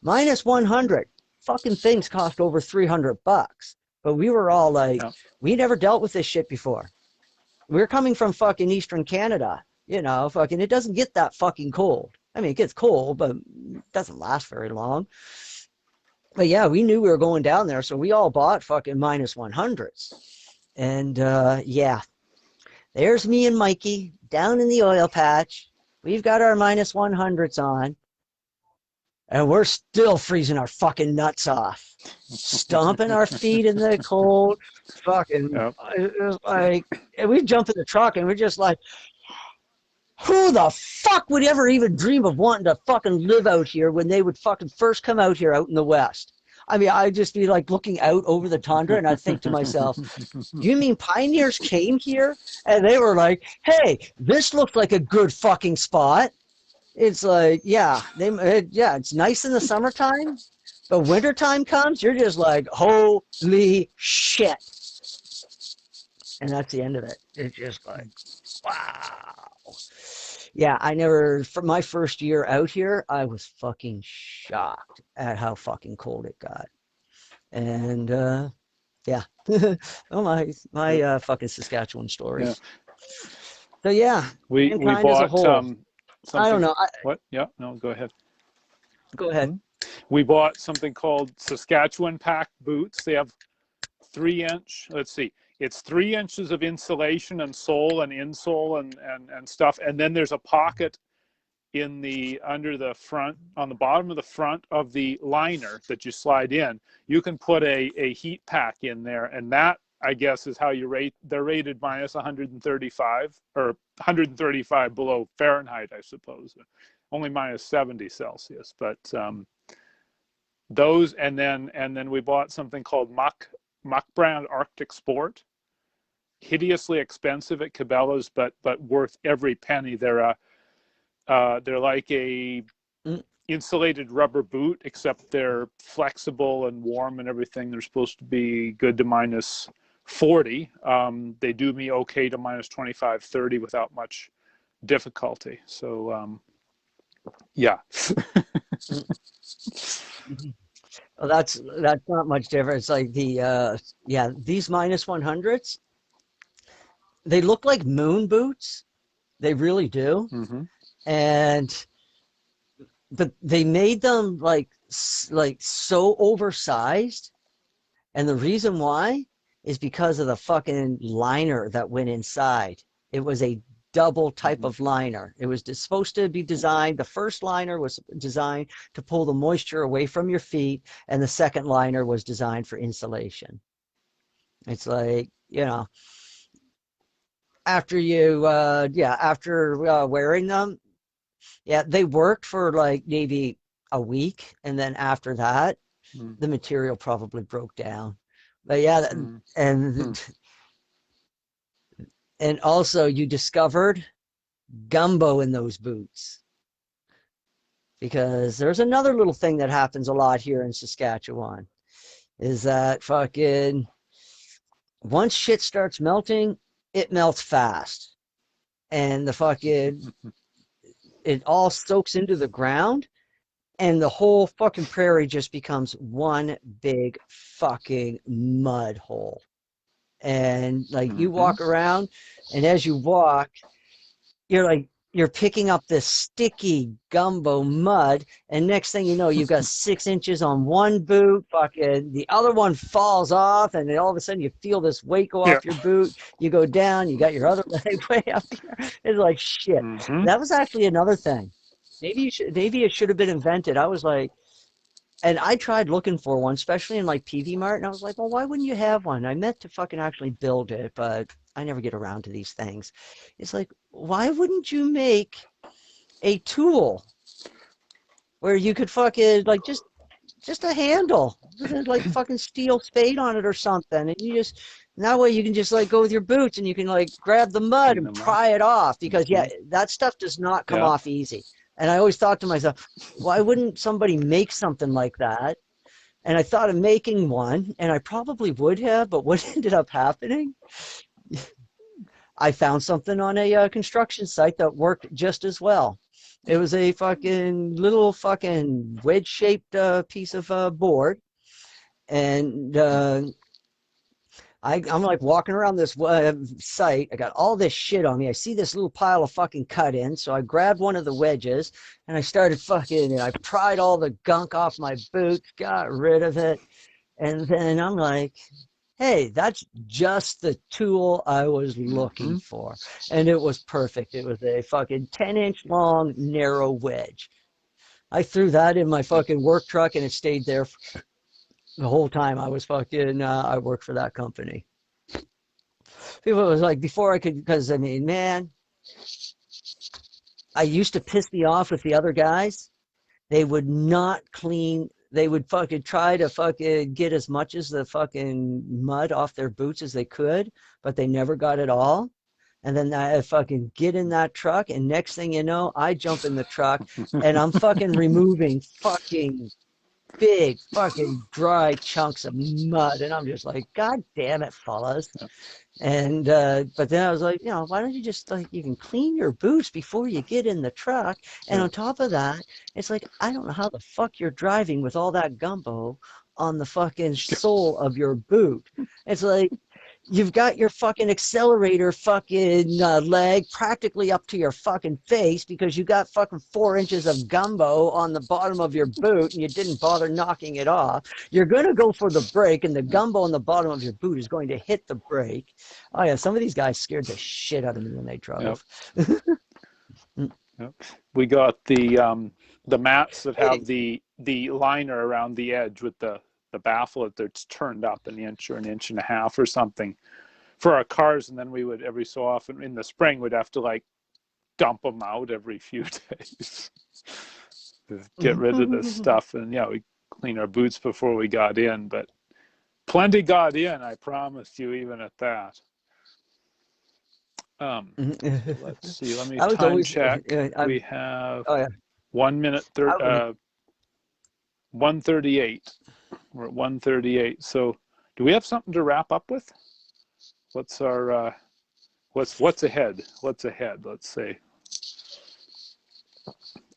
Minus 100. Fucking things cost over $300. But we were all like, we never dealt with this shit before. We're coming from fucking Eastern Canada. Fucking it doesn't get that fucking cold. I mean, it gets cold, but it doesn't last very long. But yeah, we knew we were going down there, so we all bought fucking minus 100s. And there's me and Mikey down in the oil patch. We've got our minus 100s on, and we're still freezing our fucking nuts off, stomping our feet in the cold. Fucking, like, and we jump in the truck, and we're just like, who the fuck would ever even dream of wanting to fucking live out here when they would fucking first come out here out in the West? I mean, I'd just be like looking out over the tundra and I'd think to myself, you mean pioneers came here and they were like, hey, this looks like a good fucking spot? It's like, it's nice in the summertime, but wintertime comes, you're just like, holy shit. And that's the end of it. It's just like, wow. Yeah, for my first year out here, I was fucking shocked at how fucking cold it got. And oh, my fucking Saskatchewan story. Yeah. So yeah, we bought as a whole, something. I don't know. What? Yeah, no, go ahead. Go ahead. We bought something called Saskatchewan pack boots. They have 3-inch. Let's see. It's 3 inches of insulation and sole and insole and stuff. And then there's a pocket in under the front, on the bottom of the front of the liner that you slide in. You can put a heat pack in there. And that, I guess, is how you rate. They're rated minus 135 or 135 below Fahrenheit, I suppose. Only minus 70 Celsius. But those, and then we bought something called Muck brand Arctic Sport. Hideously expensive at Cabela's, but worth every penny. They're like a insulated rubber boot, except they're flexible and warm and everything. They're supposed to be good to minus 40. They do me okay to minus 25, 30 without much difficulty. So yeah. Well, that's not much different. It's like these minus 100s. They look like moon boots. They really do. Mm-hmm. But they made them like so oversized And the reason why is because of the fucking liner that went inside. It was a double type of liner. It was supposed to be designed, the first liner was designed to pull the moisture away from your feet, and the second liner was designed for insulation. It's like, after you, after wearing them, they worked for like maybe a week, and then after that, the material probably broke down. But and also you discovered gumbo in those boots, because there's another little thing that happens a lot here in Saskatchewan, is that fucking once shit starts melting, it melts fast, and the fucking it all soaks into the ground, and the whole fucking prairie just becomes one big fucking mud hole. And like you walk around, and as you walk, you're picking up this sticky gumbo mud, and next thing you know, you've got 6 inches on one boot, fucking the other one falls off, and then all of a sudden you feel this weight go off your boot. You go down, you got your other leg way up here. It's like shit. That was actually another thing. Maybe it should have been invented. I was like, and I tried looking for one, especially in like PV Mart, and I was like, well, why wouldn't you have one? I meant to fucking actually build it, but I never get around to these things. It's like, why wouldn't you make a tool where you could fucking like just a handle, like fucking steel spade on it or something, and that way you can just like go with your boots and you can like grab the mud and pry it off, because that stuff does not come off easy. And I always thought to myself, why wouldn't somebody make something like that? And I thought of making one, and I probably would have, but what ended up happening, I found something on a construction site that worked just as well. It was a fucking little fucking wedge-shaped piece of board, and I'm like walking around this site. I got all this shit on me. I see this little pile of fucking cut-ins, so I grabbed one of the wedges, and I started and I pried all the gunk off my boots, got rid of it, and then I'm like, hey, that's just the tool I was looking for. And it was perfect. It was a fucking 10-inch long, narrow wedge. I threw that in my fucking work truck, and it stayed there the whole time I was fucking, I worked for that company. People was like, before I could, because I mean, man, I used to piss me off with the other guys. They would not clean. They would fucking try to fucking get as much as the fucking mud off their boots as they could, but they never got it all. And then I fucking get in that truck, and next thing you know, I jump in the truck, and I'm fucking removing fucking big fucking dry chunks of mud, and I'm just like, God damn it, fellas. And but then I was like, why don't you just like, you can clean your boots before you get in the truck. And on top of that, it's like, I don't know how the fuck you're driving with all that gumbo on the fucking sole of your boot. It's like, you've got your fucking accelerator fucking leg practically up to your fucking face, because you got fucking 4 inches of gumbo on the bottom of your boot, and you didn't bother knocking it off. You're going to go for the brake, and the gumbo on the bottom of your boot is going to hit the brake. Oh yeah, some of these guys scared the shit out of me when they drove. Yep. We got the mats that have the liner around the edge with the baffle that's turned up an inch or an inch and a half or something for our cars, and then we would every so often in the spring we'd have to like dump them out every few days to get rid of this stuff. And we clean our boots before we got in, but plenty got in, I promise you, even at that. Let's see, let me time check. We have 1 minute 1:38. We're at 1:38. So do we have something to wrap up with? What's our what's ahead? What's ahead, let's say.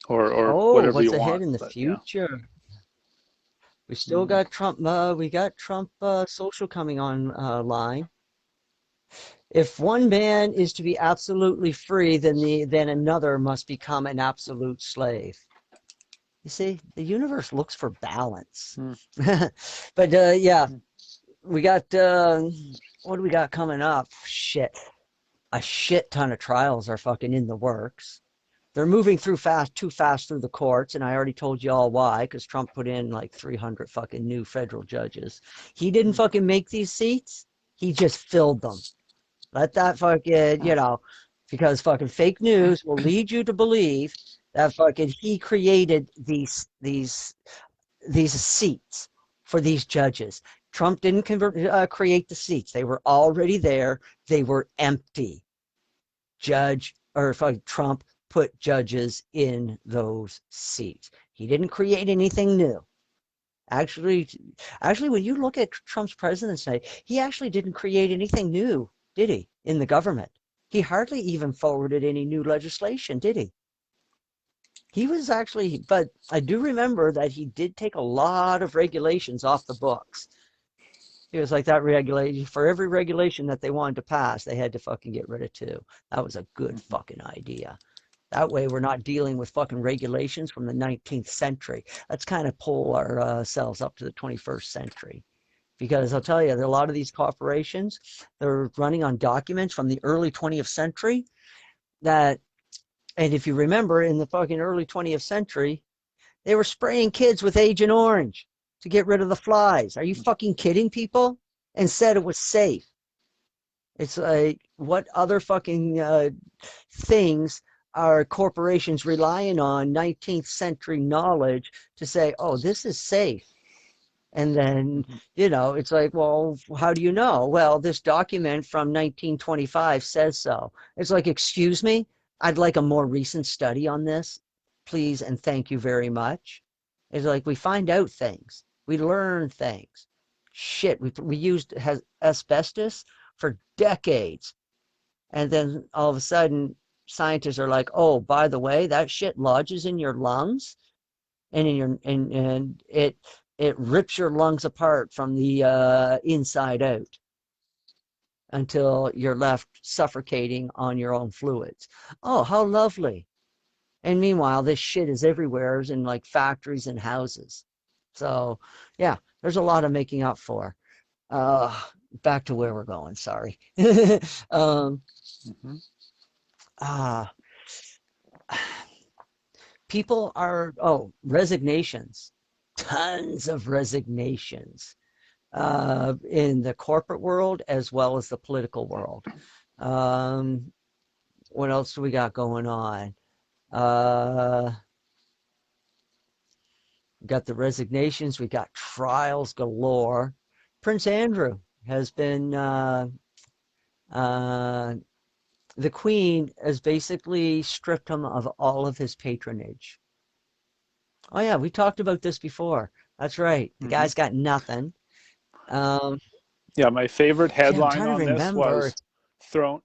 Or whatever you want. What's ahead in the future? Yeah. We still got Trump. We got Trump social coming online. If one man is to be absolutely free, then another must become an absolute slave. You see, the universe looks for balance. But we got what do we got coming up? Shit, a shit ton of trials are fucking in the works. They're moving through too fast through the courts, and I already told you all why, because Trump put in like 300 fucking new federal judges. He didn't fucking make these seats. He just filled them. Let that fucking, because fucking fake news will lead you to believe that fucking he created these seats for these judges. Trump didn't create the seats. They were already there. They were empty. Trump put judges in those seats. He didn't create anything new. Actually, when you look at Trump's presidency, he actually didn't create anything new, did he, in the government? He hardly even forwarded any new legislation, did he? He was actually, but I do remember that he did take a lot of regulations off the books. It was like that regulation, for every regulation that they wanted to pass, they had to fucking get rid of two. That was a good fucking idea. That way we're not dealing with fucking regulations from the 19th century. Let's kind of pull ourselves up to the 21st century. Because I'll tell you, a lot of these corporations, they're running on documents from the early 20th century and if you remember, in the fucking early 20th century, they were spraying kids with Agent Orange to get rid of the flies. Are you fucking kidding people? And said it was safe. It's like, what other fucking things are corporations relying on 19th century knowledge to say, oh, this is safe? And then, it's like, well, how do you know? Well, this document from 1925 says so. It's like, excuse me? I'd like a more recent study on this, please, and thank you very much. It's like, we find out things. We learn things. Shit, we used asbestos for decades. And then all of a sudden, scientists are like, oh, by the way, that shit lodges in your lungs and it rips your lungs apart from the inside out until you're left suffocating on your own fluids. Oh, how lovely. And meanwhile, this shit is everywhere, in like factories and houses. So yeah, there's a lot of making up for. Back to where we're going, sorry. People are, resignations. Tons of resignations. In the corporate world as well as the political world. What else do we got going on? We got the resignations. We got trials galore. Prince Andrew has been, the Queen has basically stripped him of all of his patronage. Oh yeah, we talked about this before. That's right. The guy's got nothing. Yeah, my favorite headline on this was thrown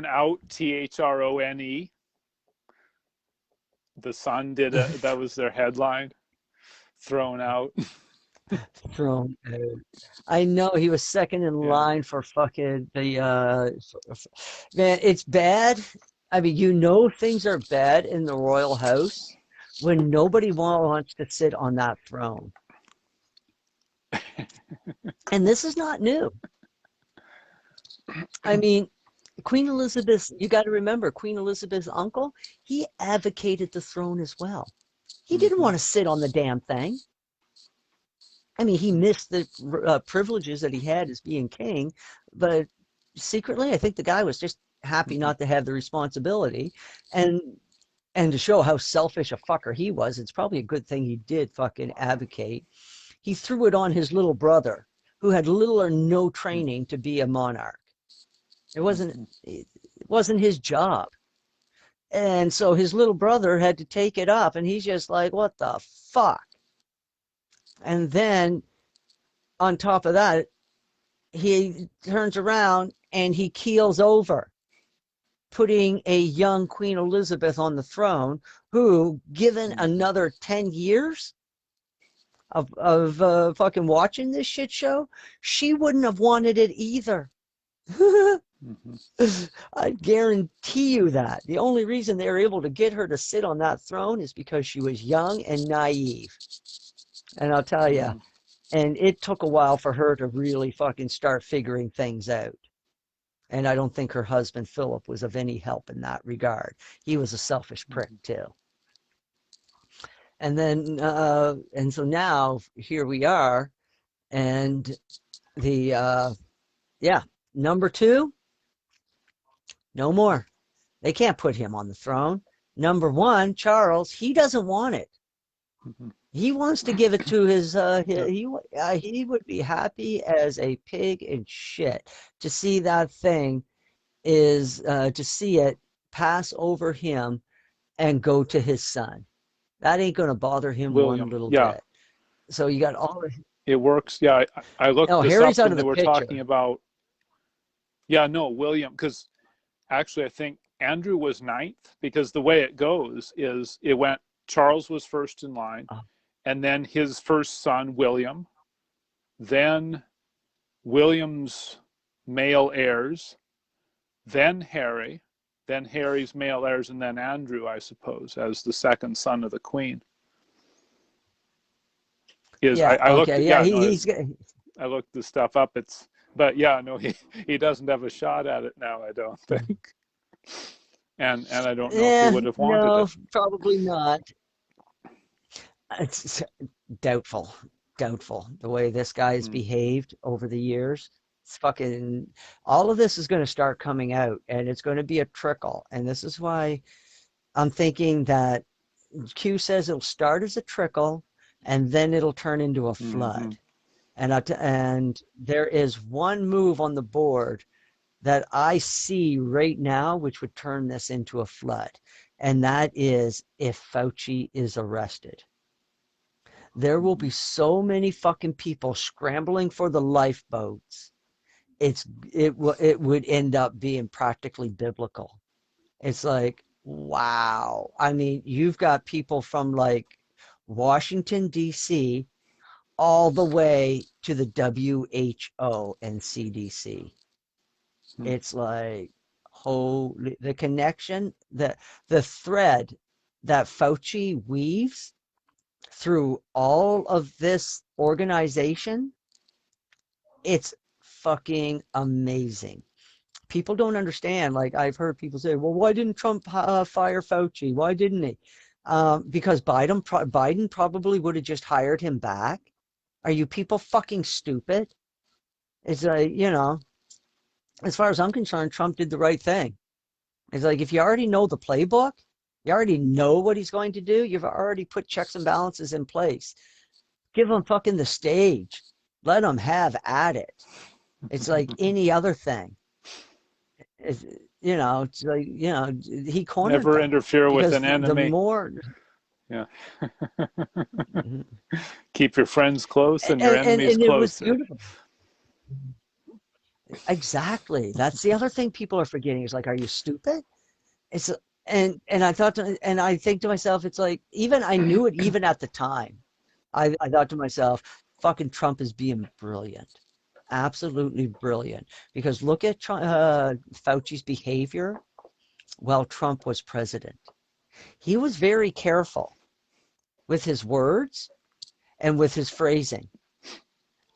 out, THRONE. The Sun did that was their headline. Thrown out. Thrown out. I know he was second in line for fucking the man, it's bad. I mean, things are bad in the royal house when nobody wants to sit on that throne. And this is not new. I mean, Queen Elizabeth, you got to remember, Queen Elizabeth's uncle, he advocated the throne as well. He didn't want to sit on the damn thing. I mean, he missed the privileges that he had as being king, but secretly, I think the guy was just happy not to have the responsibility. And to show how selfish a fucker he was, it's probably a good thing he did fucking advocate. He threw it on his little brother, who had little or no training to be a monarch. It wasn't his job. And so his little brother had to take it up, and he's just like, what the fuck? And then on top of that, he turns around and he keels over, putting a young Queen Elizabeth on the throne, who, given another 10 years of fucking watching this shit show, she wouldn't have wanted it either. I guarantee you that. The only reason they were able to get her to sit on that throne is because she was young and naive. And I'll tell you, And it took a while for her to really fucking start figuring things out. And I don't think her husband, Philip, was of any help in that regard. He was a selfish prick, too. And then, and so now here we are. And yeah, number 2, no more. They can't put him on the throne. Number 1, Charles, he doesn't want it. He wants to give it to his, he would be happy as a pig in shit to see that thing to see it pass over him and go to his son. That ain't going to bother him one William. little Yeah, bit. So you got all the, it works. Yeah, I looked no, this Harry's up out when of they the were picture. talking about. Yeah, no, William, because actually I think Andrew was 9th, because the way it goes is it went, Charles was first in line, and then his first son, William, then William's male heirs, then Harry, then Harry's male heirs, and then Andrew, I suppose, as the second son of the Queen. Yeah, I looked, okay, yeah, no, he's I looked the stuff up. But yeah, no, he doesn't have a shot at it now, I don't think. And I don't know if he would have wanted no, it. probably not. It's doubtful the way this guy has behaved over the years. It's fucking, all of this is going to start coming out, and it's going to be a trickle. And this is why I'm thinking that Q says it'll start as a trickle and then it'll turn into a flood. And there is one move on the board that I see right now which would turn this into a flood, and that is if Fauci is arrested. There will be so many fucking people scrambling for the lifeboats. It would end up being practically biblical. It's like, wow. I mean, you've got people from like Washington, D.C., all the way to the WHO and CDC. It's like, holy, the connection, the thread that Fauci weaves through all of this organization, it's fucking amazing. People don't understand. Like, I've heard people say, well, why didn't Trump fire Fauci? Why didn't he? Because Biden probably would have just hired him back. Are you people fucking stupid? It's like, as far as I'm concerned, Trump did the right thing. It's like, if you already know the playbook, you already know what he's going to do, you've already put checks and balances in place. Give him fucking the stage. Let him have at it. It's like any other thing. It's, it's like, he cornered Never them. interfere with Because an the enemy. more... Yeah. Keep your friends close and your enemies and it was closer. beautiful. Exactly. That's the other thing people are forgetting. Is like, are you stupid? It's and I think to myself, it's like, even I knew it even at the time. I thought to myself, fucking Trump is being brilliant, absolutely brilliant. Because look at Fauci's behavior while Trump was president. He was very careful with his words and with his phrasing.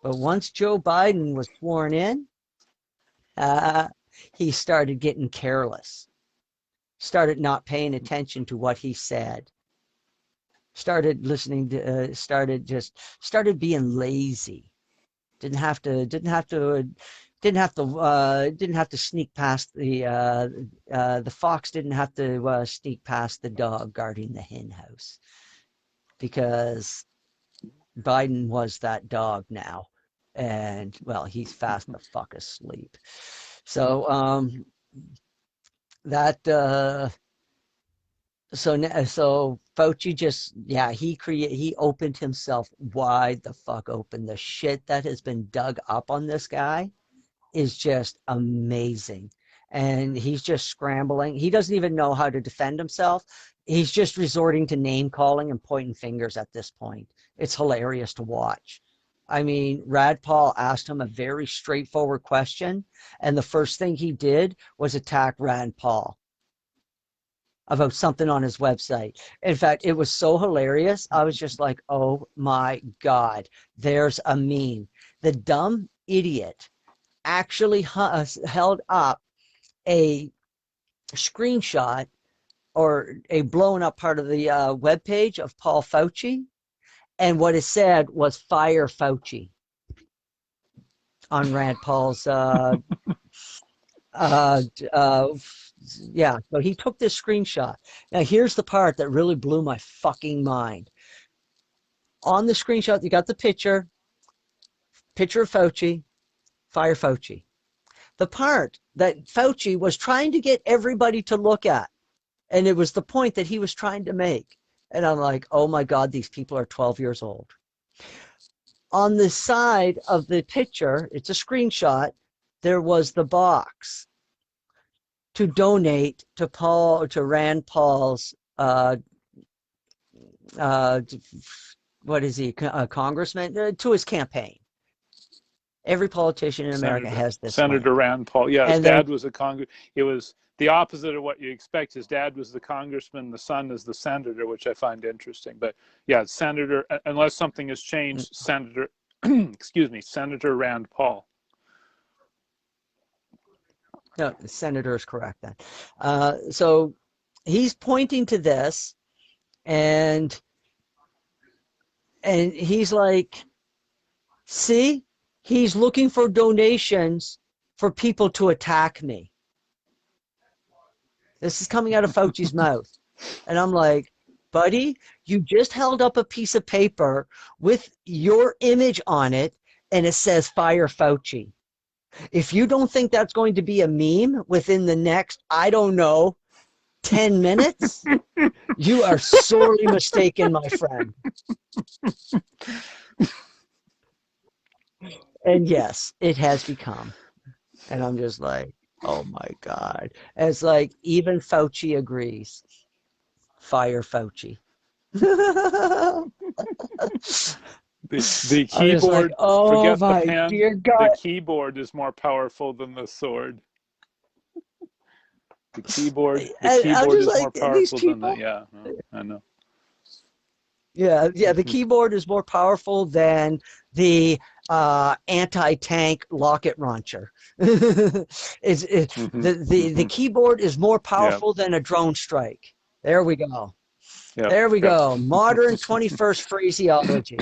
But once Joe Biden was sworn in, he started getting careless, started not paying attention to what he said, started listening to, started being lazy. Didn't have to sneak past the fox. Didn't have to sneak past the dog guarding the hen house, because Biden was that dog now. And well, he's fast the fuck asleep. So so Fauci just, he opened himself wide the fuck open. The shit that has been dug up on this guy is just amazing. And he's just scrambling. He doesn't even know how to defend himself. He's just resorting to name calling and pointing fingers at this point. It's hilarious to watch. I mean, Rad Paul asked him a very straightforward question, and the first thing he did was attack Rand Paul. about something on his website. In fact, it was so hilarious. I was just like, oh my God, there's a meme. The dumb idiot actually held up a screenshot or a blown up part of the webpage of Paul Fauci. And what it said was fire Fauci on Rand Paul's yeah, so he took this screenshot. Now here's the part that really blew my fucking mind. On the screenshot, you got the picture of Fauci, fire Fauci. The part that Fauci was trying to get everybody to look at, and it was the point that he was trying to make. And I'm like, oh my God, these people are 12 years old. On the side of the picture, it's a screenshot, there was the box to donate to Rand Paul's, what is he, congressman, to his campaign. Every politician in America has this. Senator Rand Paul. Yeah, his And dad was a it was the opposite of what you expect. His dad was the congressman, the son is the senator, which I find interesting. But yeah, Senator, unless something has changed, Senator, excuse me, Senator Rand Paul. No, the senator is correct then. So he's pointing to this, and he's like, see, he's looking for donations for people to attack me. This is coming out of Fauci's mouth. And I'm like, buddy, you just held up a piece of paper with your image on it, and it says fire Fauci. If you don't think that's going to be a meme within the next, I don't know, 10 minutes, you are sorely mistaken, my friend. And yes, it has become. And I'm just like, oh my God. And it's like, even Fauci agrees. Fire Fauci. The keyboard, like, oh forget my the pen, dear God. the keyboard is more powerful than the sword. The keyboard is more powerful than the, yeah, I know. Yeah, the keyboard is more powerful than the anti-tank rocket launcher. The keyboard is more powerful than a drone strike. There we go. There we go. Modern 21st phraseology.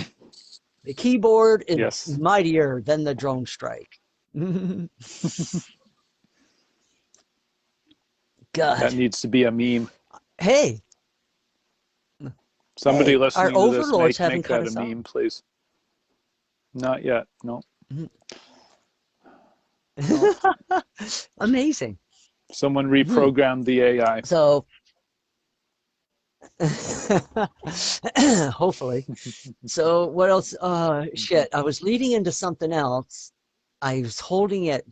The keyboard is mightier than the drone strike. God. That needs to be a meme. Hey. Somebody listening to this, make that a meme, please. Not yet, no. No. Amazing. Someone reprogrammed the AI. So, hopefully. So what else? Shit, I was leading into something else. I was holding it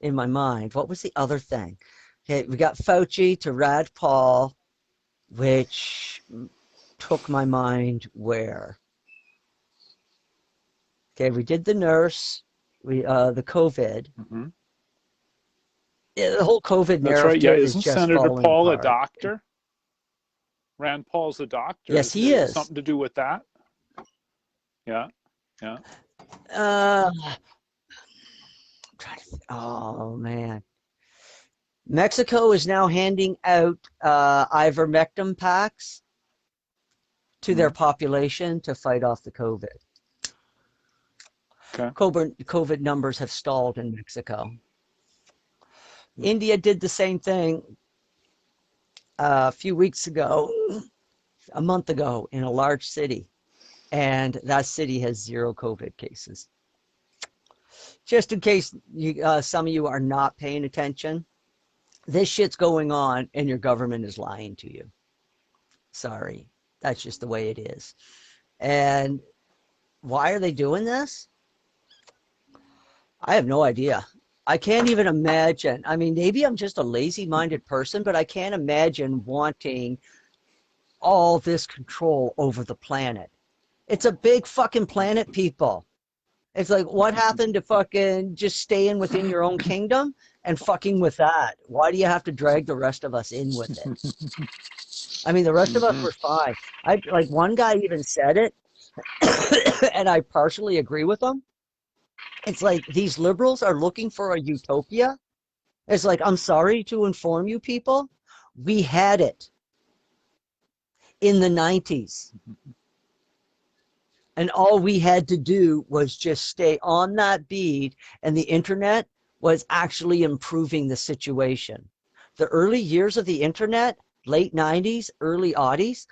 in my mind. What was the other thing? Okay, we got Fauci to Rand Paul, which took my mind where? Okay, we did the nurse, the COVID. Mm-hmm. Yeah, the whole COVID narrative. That's right. Yeah, is isn't just Senator Paul apart. a doctor? Rand Paul's a doctor. Yes, he is. Something to do with that? Yeah. Oh man. Mexico is now handing out ivermectin packs to their population to fight off the COVID. Okay. COVID numbers have stalled in Mexico. India did the same thing a few weeks ago, a month ago, in a large city, and that city has 0 COVID cases. Just in case some of you are not paying attention, this shit's going on and your government is lying to you. Sorry, that's just the way it is. And why are they doing this? I have no idea. I can't even imagine. I mean, maybe I'm just a lazy-minded person, but I can't imagine wanting all this control over the planet. It's a big fucking planet, people. It's like, what happened to fucking just staying within your own kingdom and fucking with that. Why do you have to drag the rest of us in with it? I mean, the rest of us Mhm. were fine. I like one guy even said it, and I partially agree with him. It's like these liberals are looking for a utopia. It's like, I'm sorry to inform you people, we had it in the 90s. And all we had to do was just stay on that bead, and the internet was actually improving the situation. The early years of the internet, late 90s, early aughties,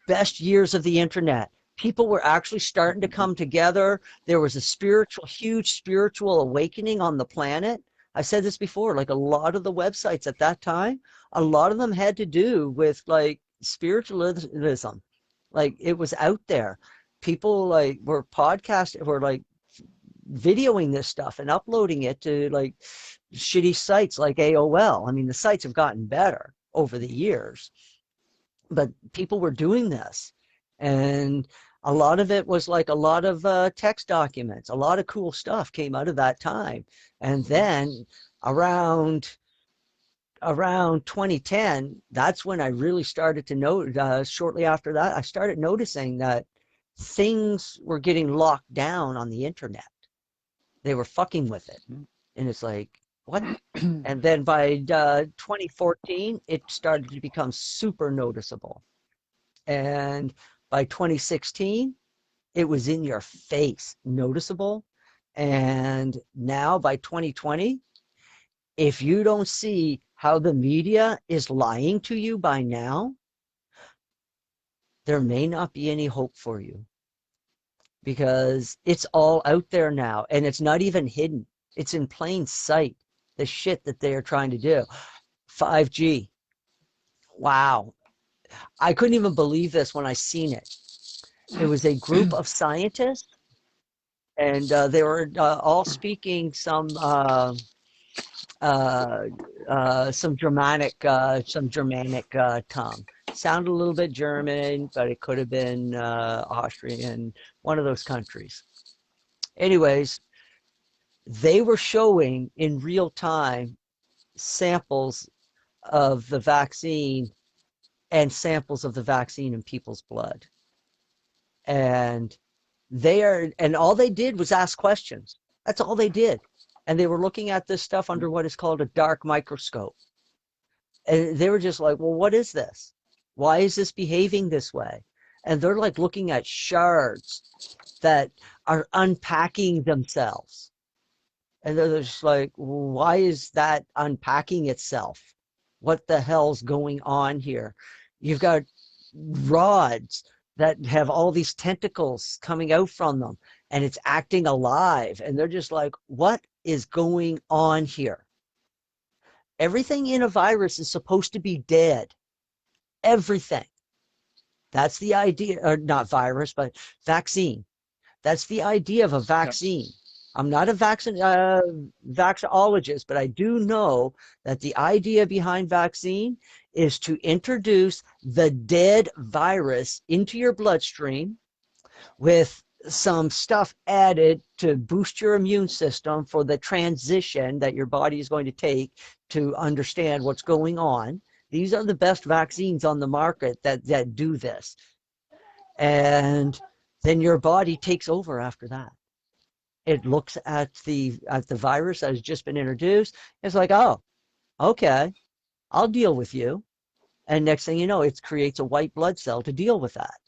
best years of the internet. People were actually starting to come together. There was a huge spiritual awakening on the planet. I said this before, like a lot of the websites at that time, a lot of them had to do with like spiritualism. Like it was out there. People like were like videoing this stuff and uploading it to like shitty sites like AOL. I mean, the sites have gotten better over the years, but people were doing this, and a lot of it was like a lot of text documents. A lot of cool stuff came out of that time. And then around 2010, that's when I really started to note. Shortly after that, I started noticing that things were getting locked down on the internet. They were fucking with it, and it's like, what? And then by 2014, it started to become super noticeable. And by 2016, it was in your face, noticeable. And now by 2020, if you don't see how the media is lying to you by now, there may not be any hope for you, because it's all out there now, and it's not even hidden. It's in plain sight, the shit that they are trying to do. 5G. Wow. I couldn't even believe this when I seen it. It was a group of scientists, and they were all speaking uh, some Germanic tongue. Sounded a little bit German, but it could have been Austrian, one of those countries. Anyways, they were showing in real time samples of the vaccine and samples of the vaccine in people's blood. And and all they did was ask questions. That's all they did. And they were looking at this stuff under what is called a dark microscope. And they were just like, well, what is this? Why is this behaving this way? And they're like looking at shards that are unpacking themselves. And they're just like, why is that unpacking itself? What the hell's going on here? You've got rods that have all these tentacles coming out from them, and it's acting alive. And they're just like, what is going on here? Everything in a virus is supposed to be dead. Everything. That's the idea, or not virus, but vaccine. That's the idea of a vaccine. Yep. I'm not a vaccinologist, but I do know that the idea behind vaccine is to introduce the dead virus into your bloodstream with some stuff added to boost your immune system for the transition that your body is going to take to understand what's going on. These are the best vaccines on the market that do this. And then your body takes over after that. It looks at the virus that has just been introduced. It's like, oh, okay, I'll deal with you. And next thing you know, it creates a white blood cell to deal with that.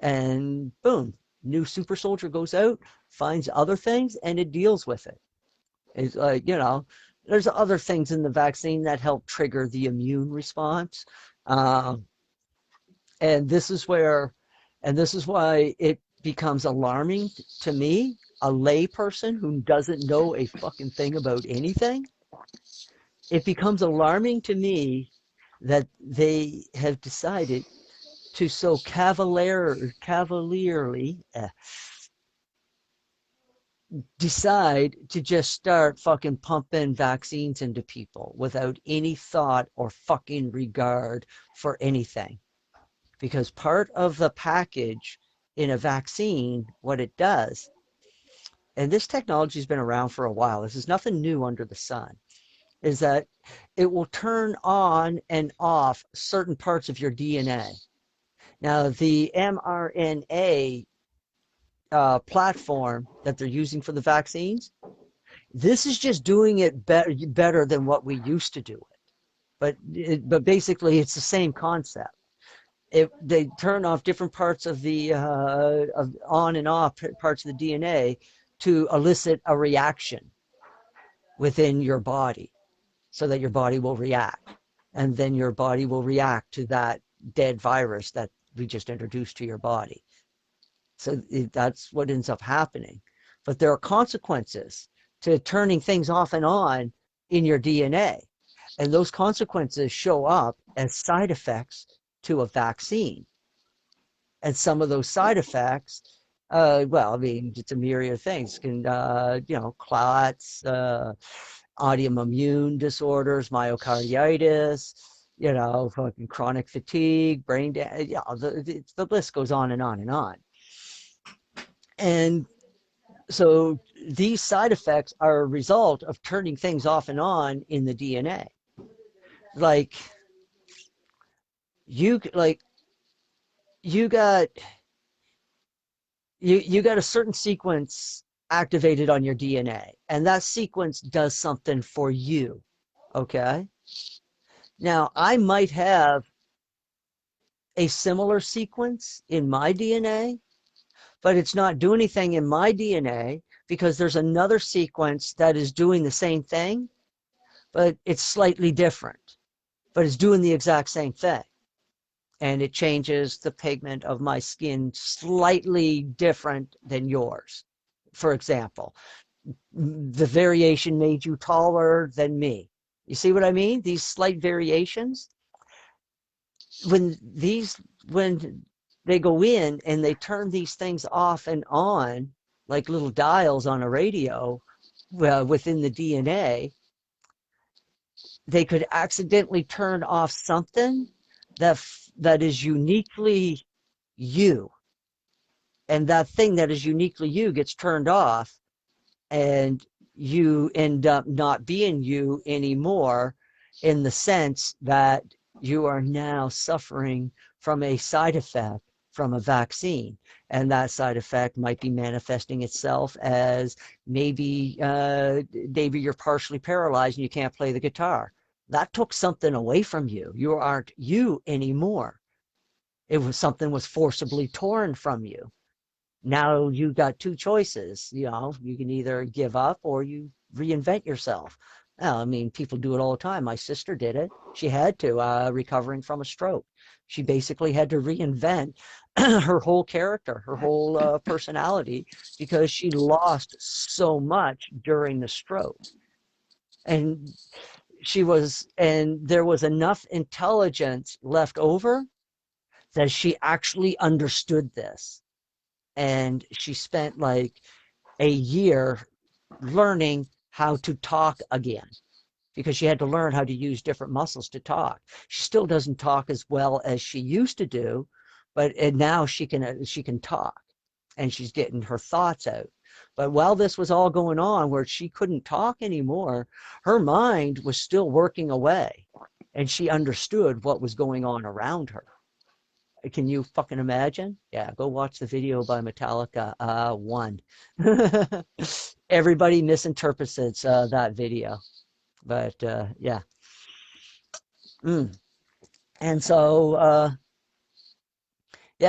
And boom, new super soldier goes out, finds other things, and it deals with it. It's like, there's other things in the vaccine that help trigger the immune response. And this is why it becomes alarming to me, a lay person who doesn't know a fucking thing about anything. It becomes alarming to me that they have decided to so cavalierly decide to just start fucking pumping vaccines into people without any thought or fucking regard for anything. Because part of the package in a vaccine, what it does, and this technology has been around for a while, this is nothing new under the sun, is that it will turn on and off certain parts of your DNA. Now, the mRNA platform that they're using for the vaccines, this is just doing it better than what we used to do it. But basically, it's the same concept. They turn off different parts of the on and off parts of the DNA to elicit a reaction within your body, so that your body will react, and then your body will react to that dead virus that we just introduced to your body. So that's what ends up happening. But there are consequences to turning things off and on in your DNA. And those consequences show up as side effects to a vaccine. And some of those side effects, well, I mean, it's a myriad of things. Can, clots, autoimmune disorders, myocarditis, fucking chronic fatigue, brain damage. The list goes on and on and on. And so these side effects are a result of turning things off and on in the DNA. Like you got a certain sequence activated on your DNA, and that sequence does something for you. Okay. Now I might have a similar sequence in my DNA, but it's not doing anything in my DNA because there's another sequence that is doing the same thing, but it's slightly different, but it's doing the exact same thing. And it changes the pigment of my skin slightly different than yours. For example, the variation made you taller than me. You see what I mean? These slight variations, when they go in and they turn these things off and on like little dials on a radio within the DNA, they could accidentally turn off something that is uniquely you. And that thing that is uniquely you gets turned off, and you end up not being you anymore, in the sense that you are now suffering from a side effect from a vaccine. And that side effect might be manifesting itself as maybe you're partially paralyzed and you can't play the guitar. That took something away from you. You aren't you anymore. It was something was forcibly torn from you. Now you got two choices. You can either give up or you reinvent yourself. Well, I mean, people do it all the time. My sister did it. She had to, recovering from a stroke. She basically had to reinvent her whole character, her whole personality, because she lost so much during the stroke. And there was enough intelligence left over that she actually understood this. And she spent like a year learning how to talk again, because she had to learn how to use different muscles to talk. She still doesn't talk as well as she used to do, but now she can talk, and she's getting her thoughts out. But while this was all going on, where she couldn't talk anymore, her mind was still working away, and she understood what was going on around her. Can you fucking imagine? Yeah, go watch the video by Metallica 1. Everybody misinterprets that video. But yeah. And so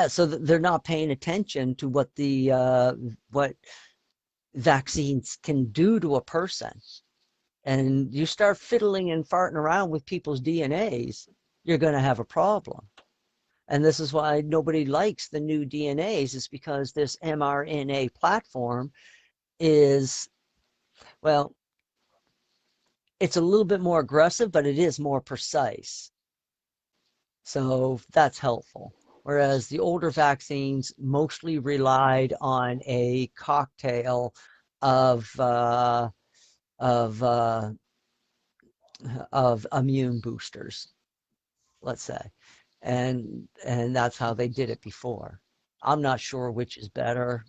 so they're not paying attention to what what vaccines can do to a person. And you start fiddling and farting around with people's DNAs, you're going to have a problem. And this is why nobody likes the new DNAs, is because this mRNA platform is, well, it's a little bit more aggressive, but it is more precise. So that's helpful. Whereas the older vaccines mostly relied on a cocktail of immune boosters, let's say. And that's how they did it before. I'm not sure which is better.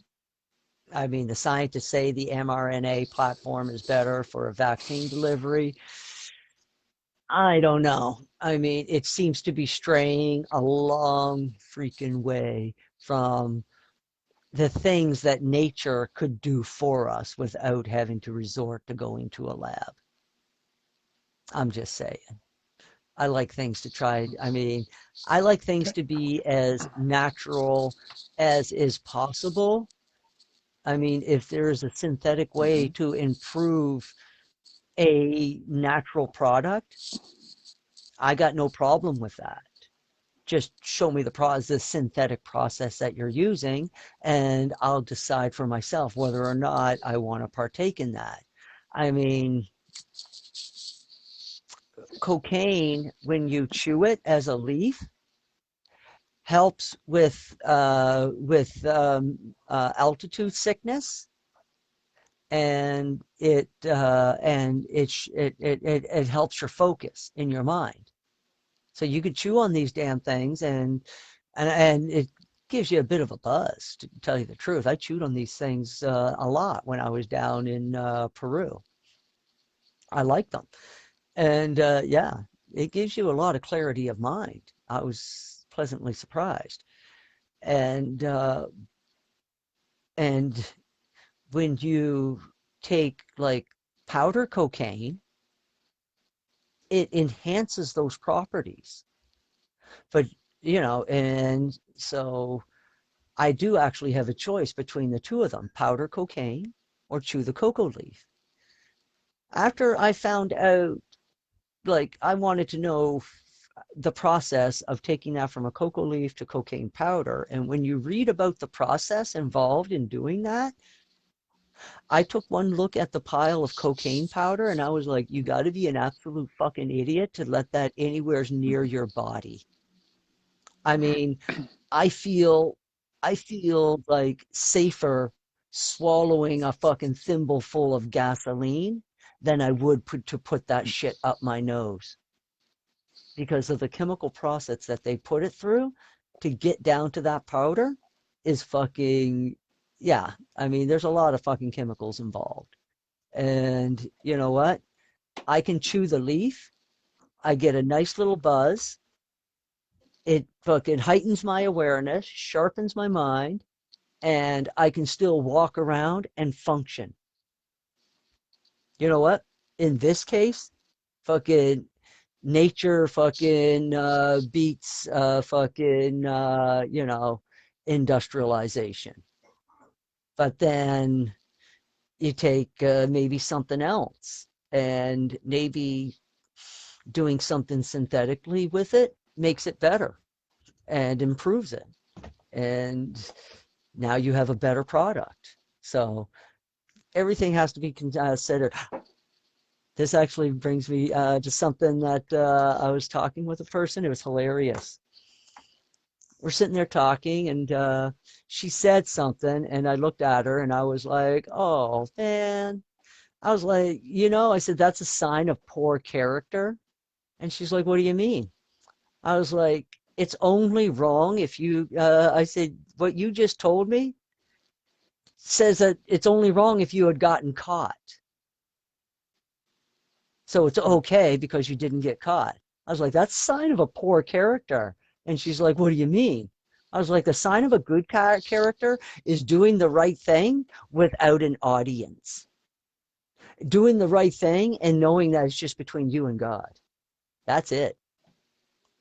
I mean, the scientists say the mRNA platform is better for a vaccine delivery. I don't know. I mean, it seems to be straying a long freaking way from the things that nature could do for us without having to resort to going to a lab. I'm just saying. I like things to try. I mean, I like things to be as natural as is possible. I mean, if there is a synthetic way Mhm. to improve a natural product, I got no problem with that. Just show me the synthetic process that you're using, and I'll decide for myself whether or not I want to partake in that. I mean, cocaine, when you chew it as a leaf, helps with altitude sickness, and it helps your focus in your mind. So you could chew on these damn things, and it gives you a bit of a buzz, to tell you the truth. I chewed on these things a lot when I was down in Peru. I like them, and yeah, it gives you a lot of clarity of mind. I was pleasantly surprised, and uh, and when you take like powder cocaine, it enhances those properties. But and so I do actually have a choice between the two of them, powder cocaine or chew the cocoa leaf. After I found out, like, I wanted to know the process of taking that from a cocoa leaf to cocaine powder. And when you read about the process involved in doing that, I took one look at the pile of cocaine powder and I was like, you got to be an absolute fucking idiot to let that anywhere near your body. I mean, I feel I feel like safer swallowing a fucking thimble full of gasoline than I would put that shit up my nose because of the chemical process that they put it through to get down to that powder is fucking yeah. I mean, there's a lot of fucking chemicals involved. And you know what? I can chew the leaf. I get a nice little buzz. It fucking heightens my awareness, sharpens my mind, and I can still walk around and function. You know what? In this case, fucking nature fucking beats fucking industrialization. But then you take maybe something else, and maybe doing something synthetically with it makes it better and improves it. And now you have a better product. So everything has to be considered. This actually brings me to something that I was talking with a person. It was hilarious. We're sitting there talking, and she said something, and I looked at her, and I was like, "Oh man!" I was like, I said that's a sign of poor character. And she's like, "What do you mean?" I was like, "It's only wrong if you." I said, "What you just told me says that it's only wrong if you had gotten caught. So it's okay because you didn't get caught." I was like, that's a sign of a poor character. And she's like, what do you mean? I was like, the sign of a good character is doing the right thing without an audience. Doing the right thing and knowing that it's just between you and God. That's it.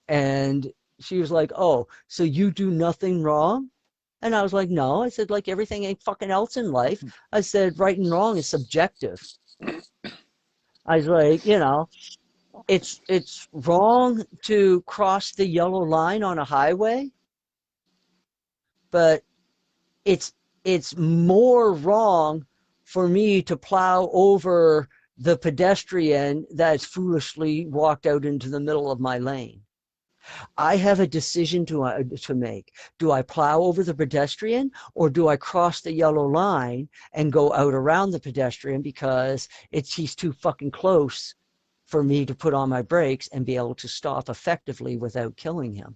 And she was like, oh, so you do nothing wrong? And I was like, no. I said, like everything ain't fucking else in life. I said, right and wrong is subjective. I was like, it's wrong to cross the yellow line on a highway, but it's it's more wrong for me to plow over the pedestrian that's foolishly walked out into the middle of my lane. I have a decision to make. Do I plow over the pedestrian, or do I cross the yellow line and go out around the pedestrian because he's too fucking close for me to put on my brakes and be able to stop effectively without killing him?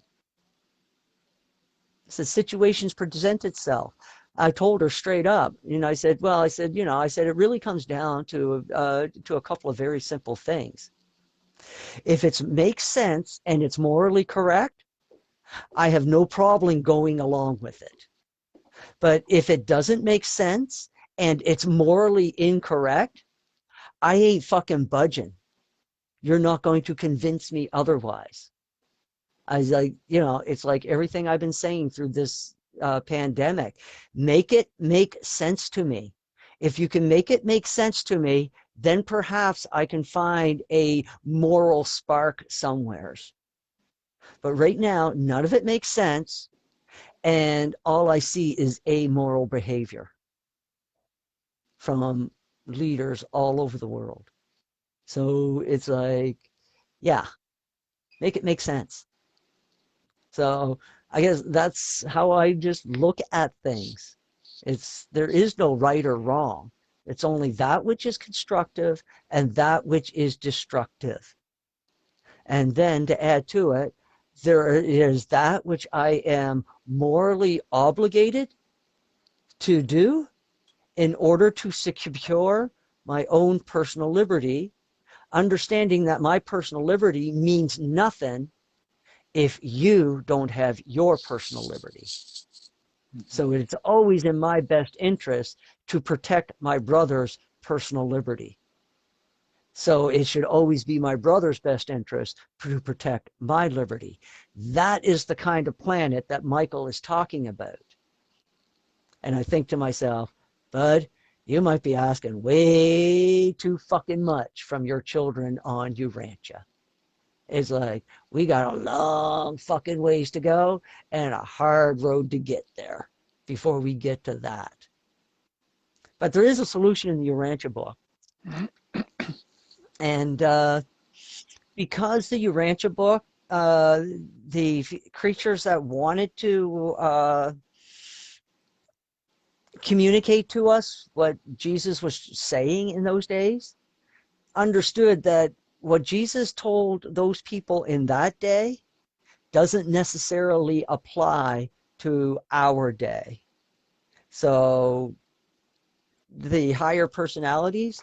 So situations present itself. I told her straight up, I said, I said it really comes down to a couple of very simple things. If it makes sense and it's morally correct, I have no problem going along with it. But if it doesn't make sense and it's morally incorrect, I ain't fucking budging. You're not going to convince me otherwise. I was like, it's like everything I've been saying through this pandemic. Make it make sense to me. If you can make it make sense to me, then perhaps I can find a moral spark somewheres. But right now, none of it makes sense. And all I see is amoral behavior from leaders all over the world. So it's like, yeah, make it make sense. So I guess that's how I just look at things. There is no right or wrong. It's only that which is constructive and that which is destructive. And then to add to it, there is that which I am morally obligated to do in order to secure my own personal liberty, understanding that my personal liberty means nothing if you don't have your personal liberty. So it's always in my best interest to protect my brother's personal liberty. So it should always be my brother's best interest to protect my liberty. That is the kind of planet that Michael is talking about. And I think to myself, bud, you might be asking way too fucking much from your children on Urantia. It's like, we got a long fucking ways to go and a hard road to get there before we get to that. But there is a solution in the Urantia book. And because the Urantia book, the creatures that wanted to communicate to us what Jesus was saying in those days, understood that what Jesus told those people in that day doesn't necessarily apply to our day. So the higher personalities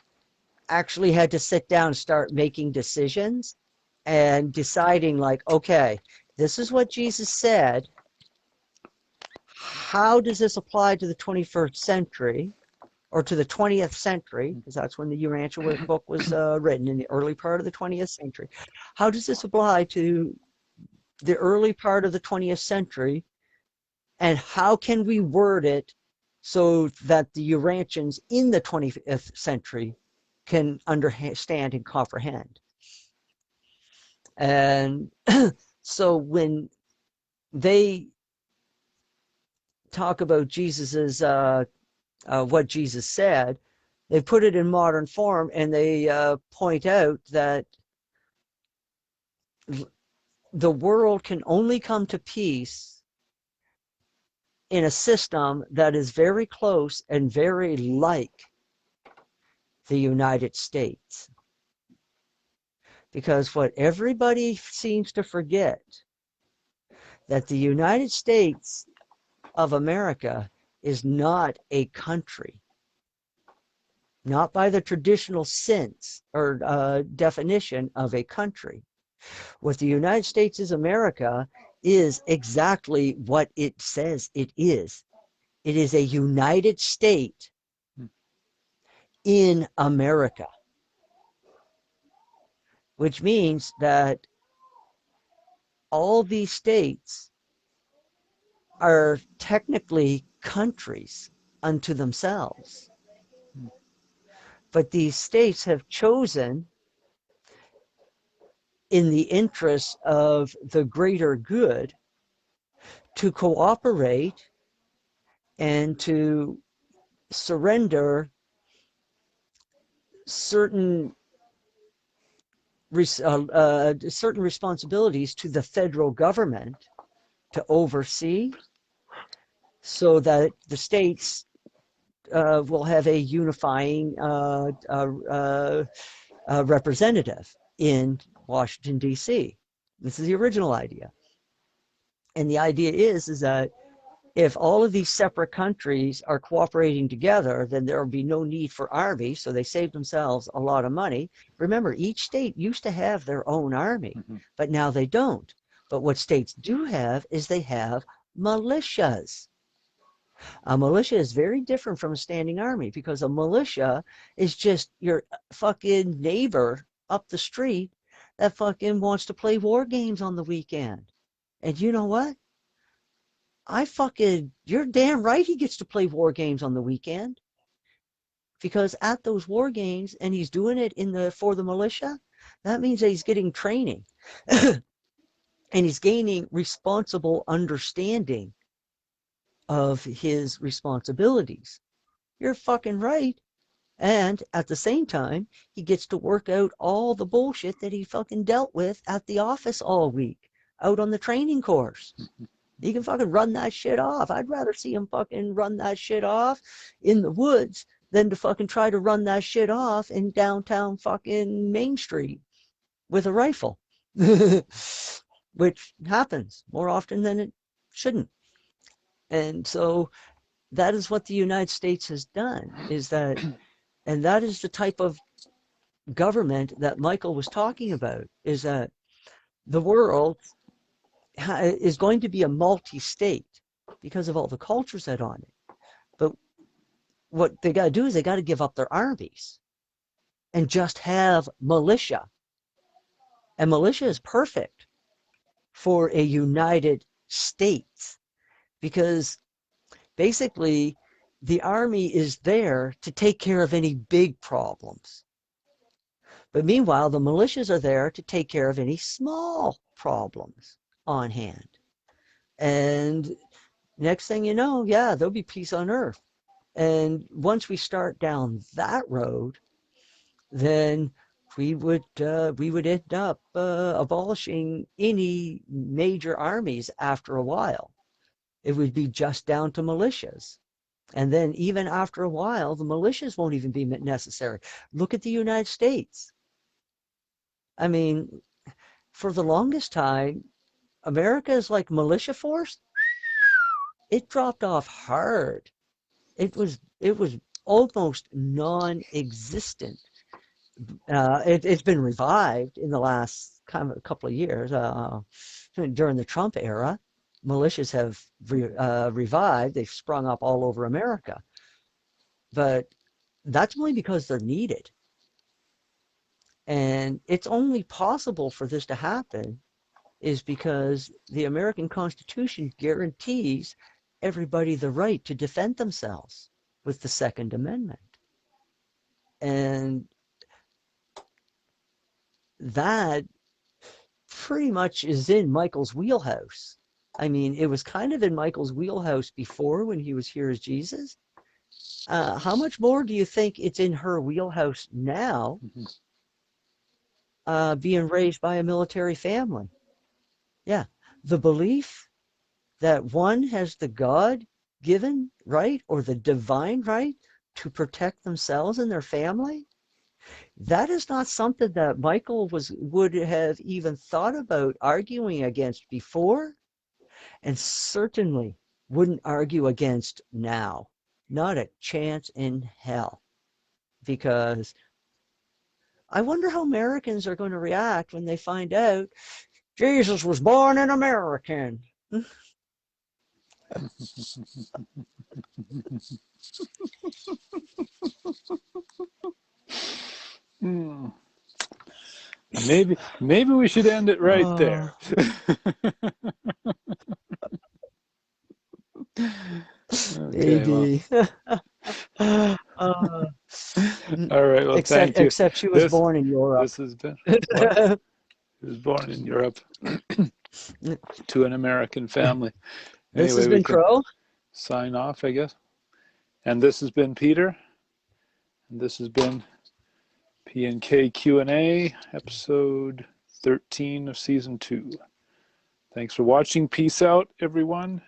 actually had to sit down and start making decisions and deciding like, okay, this is what Jesus said. How does this apply to the 21st century or to the 20th century? Because that's when the Urantia book was written, in the early part of the 20th century. How does this apply to the early part of the 20th century? And how can we word it so that the Urantians in the 20th century can understand and comprehend? And so when they talk about Jesus's what Jesus said, they put it in modern form, and they point out that the world can only come to peace in a system that is very close and very like the United States. Because what everybody seems to forget, that the United States of America is not a country, not by the traditional sense or definition of a country. What the United States is America is exactly what it says it is. It is a United State in America, which means that all these states are technically countries unto themselves. But these states have chosen, in the interests of the greater good, to cooperate and to surrender certain responsibilities to the federal government to oversee, so that the states will have a unifying representative in Washington, D.C. This is the original idea. And the idea is that if all of these separate countries are cooperating together, then there will be no need for armies. So they save themselves a lot of money. Remember, each state used to have their own army, but now they don't. But what states do have is they have militias. A militia is very different from a standing army because a militia is just your fucking neighbor up the street that fucking wants to play war games on the weekend. And you know what? You're damn right he gets to play war games on the weekend. Because at those war games, and he's doing it for the militia, that means that he's getting training. And he's gaining responsible understanding of his responsibilities. You're fucking right. And at the same time, he gets to work out all the bullshit that he fucking dealt with at the office all week, out on the training course. He can fucking run that shit off. I'd rather see him fucking run that shit off in the woods than to fucking try to run that shit off in downtown fucking Main Street with a rifle, which happens more often than it shouldn't. And so that is what the United States has done, and that is the type of government that Michael was talking about, is that the world is going to be a multi-state because of all the cultures that are on it. But what they got to do is they got to give up their armies and just have militia. And militia is perfect for a United States because basically the army is there to take care of any big problems. But meanwhile, the militias are there to take care of any small problems on hand. And next thing you know, yeah, there'll be peace on earth. And once we start down that road, then we would end up abolishing any major armies after a while. It would be just down to militias. And then even after a while, the militias won't even be necessary. Look at the United States. I mean, for the longest time, America's like militia force, it dropped off hard. It was almost non-existent. It's been revived in the last kind of a couple of years. During the Trump era, militias have revived. They've sprung up all over America. But that's only because they're needed. And it's only possible for this to happen is because the American Constitution guarantees everybody the right to defend themselves with the Second Amendment. And that pretty much is in Michael's wheelhouse. I mean, it was kind of in Michael's wheelhouse before when he was here as Jesus. How much more do you think it's in her wheelhouse now, being raised by a military family? Yeah, the belief that one has the God-given right or the divine right to protect themselves and their family, that is not something that Michael would have even thought about arguing against before, and certainly wouldn't argue against now. Not a chance in hell. Because I wonder how Americans are going to react when they find out Jesus was born an American. Maybe we should end it right there. Maybe. Well. All right. Well, thank you. Except she was born in Europe. This has been. What? She was born in Europe to an American family. This Anyway, has been Krow. Sign off, I guess. And this has been Peter. And this has been P&K Q&A, episode 13 of season 2. Thanks for watching. Peace out, everyone.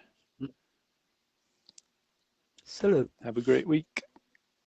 Salute. Have a great week.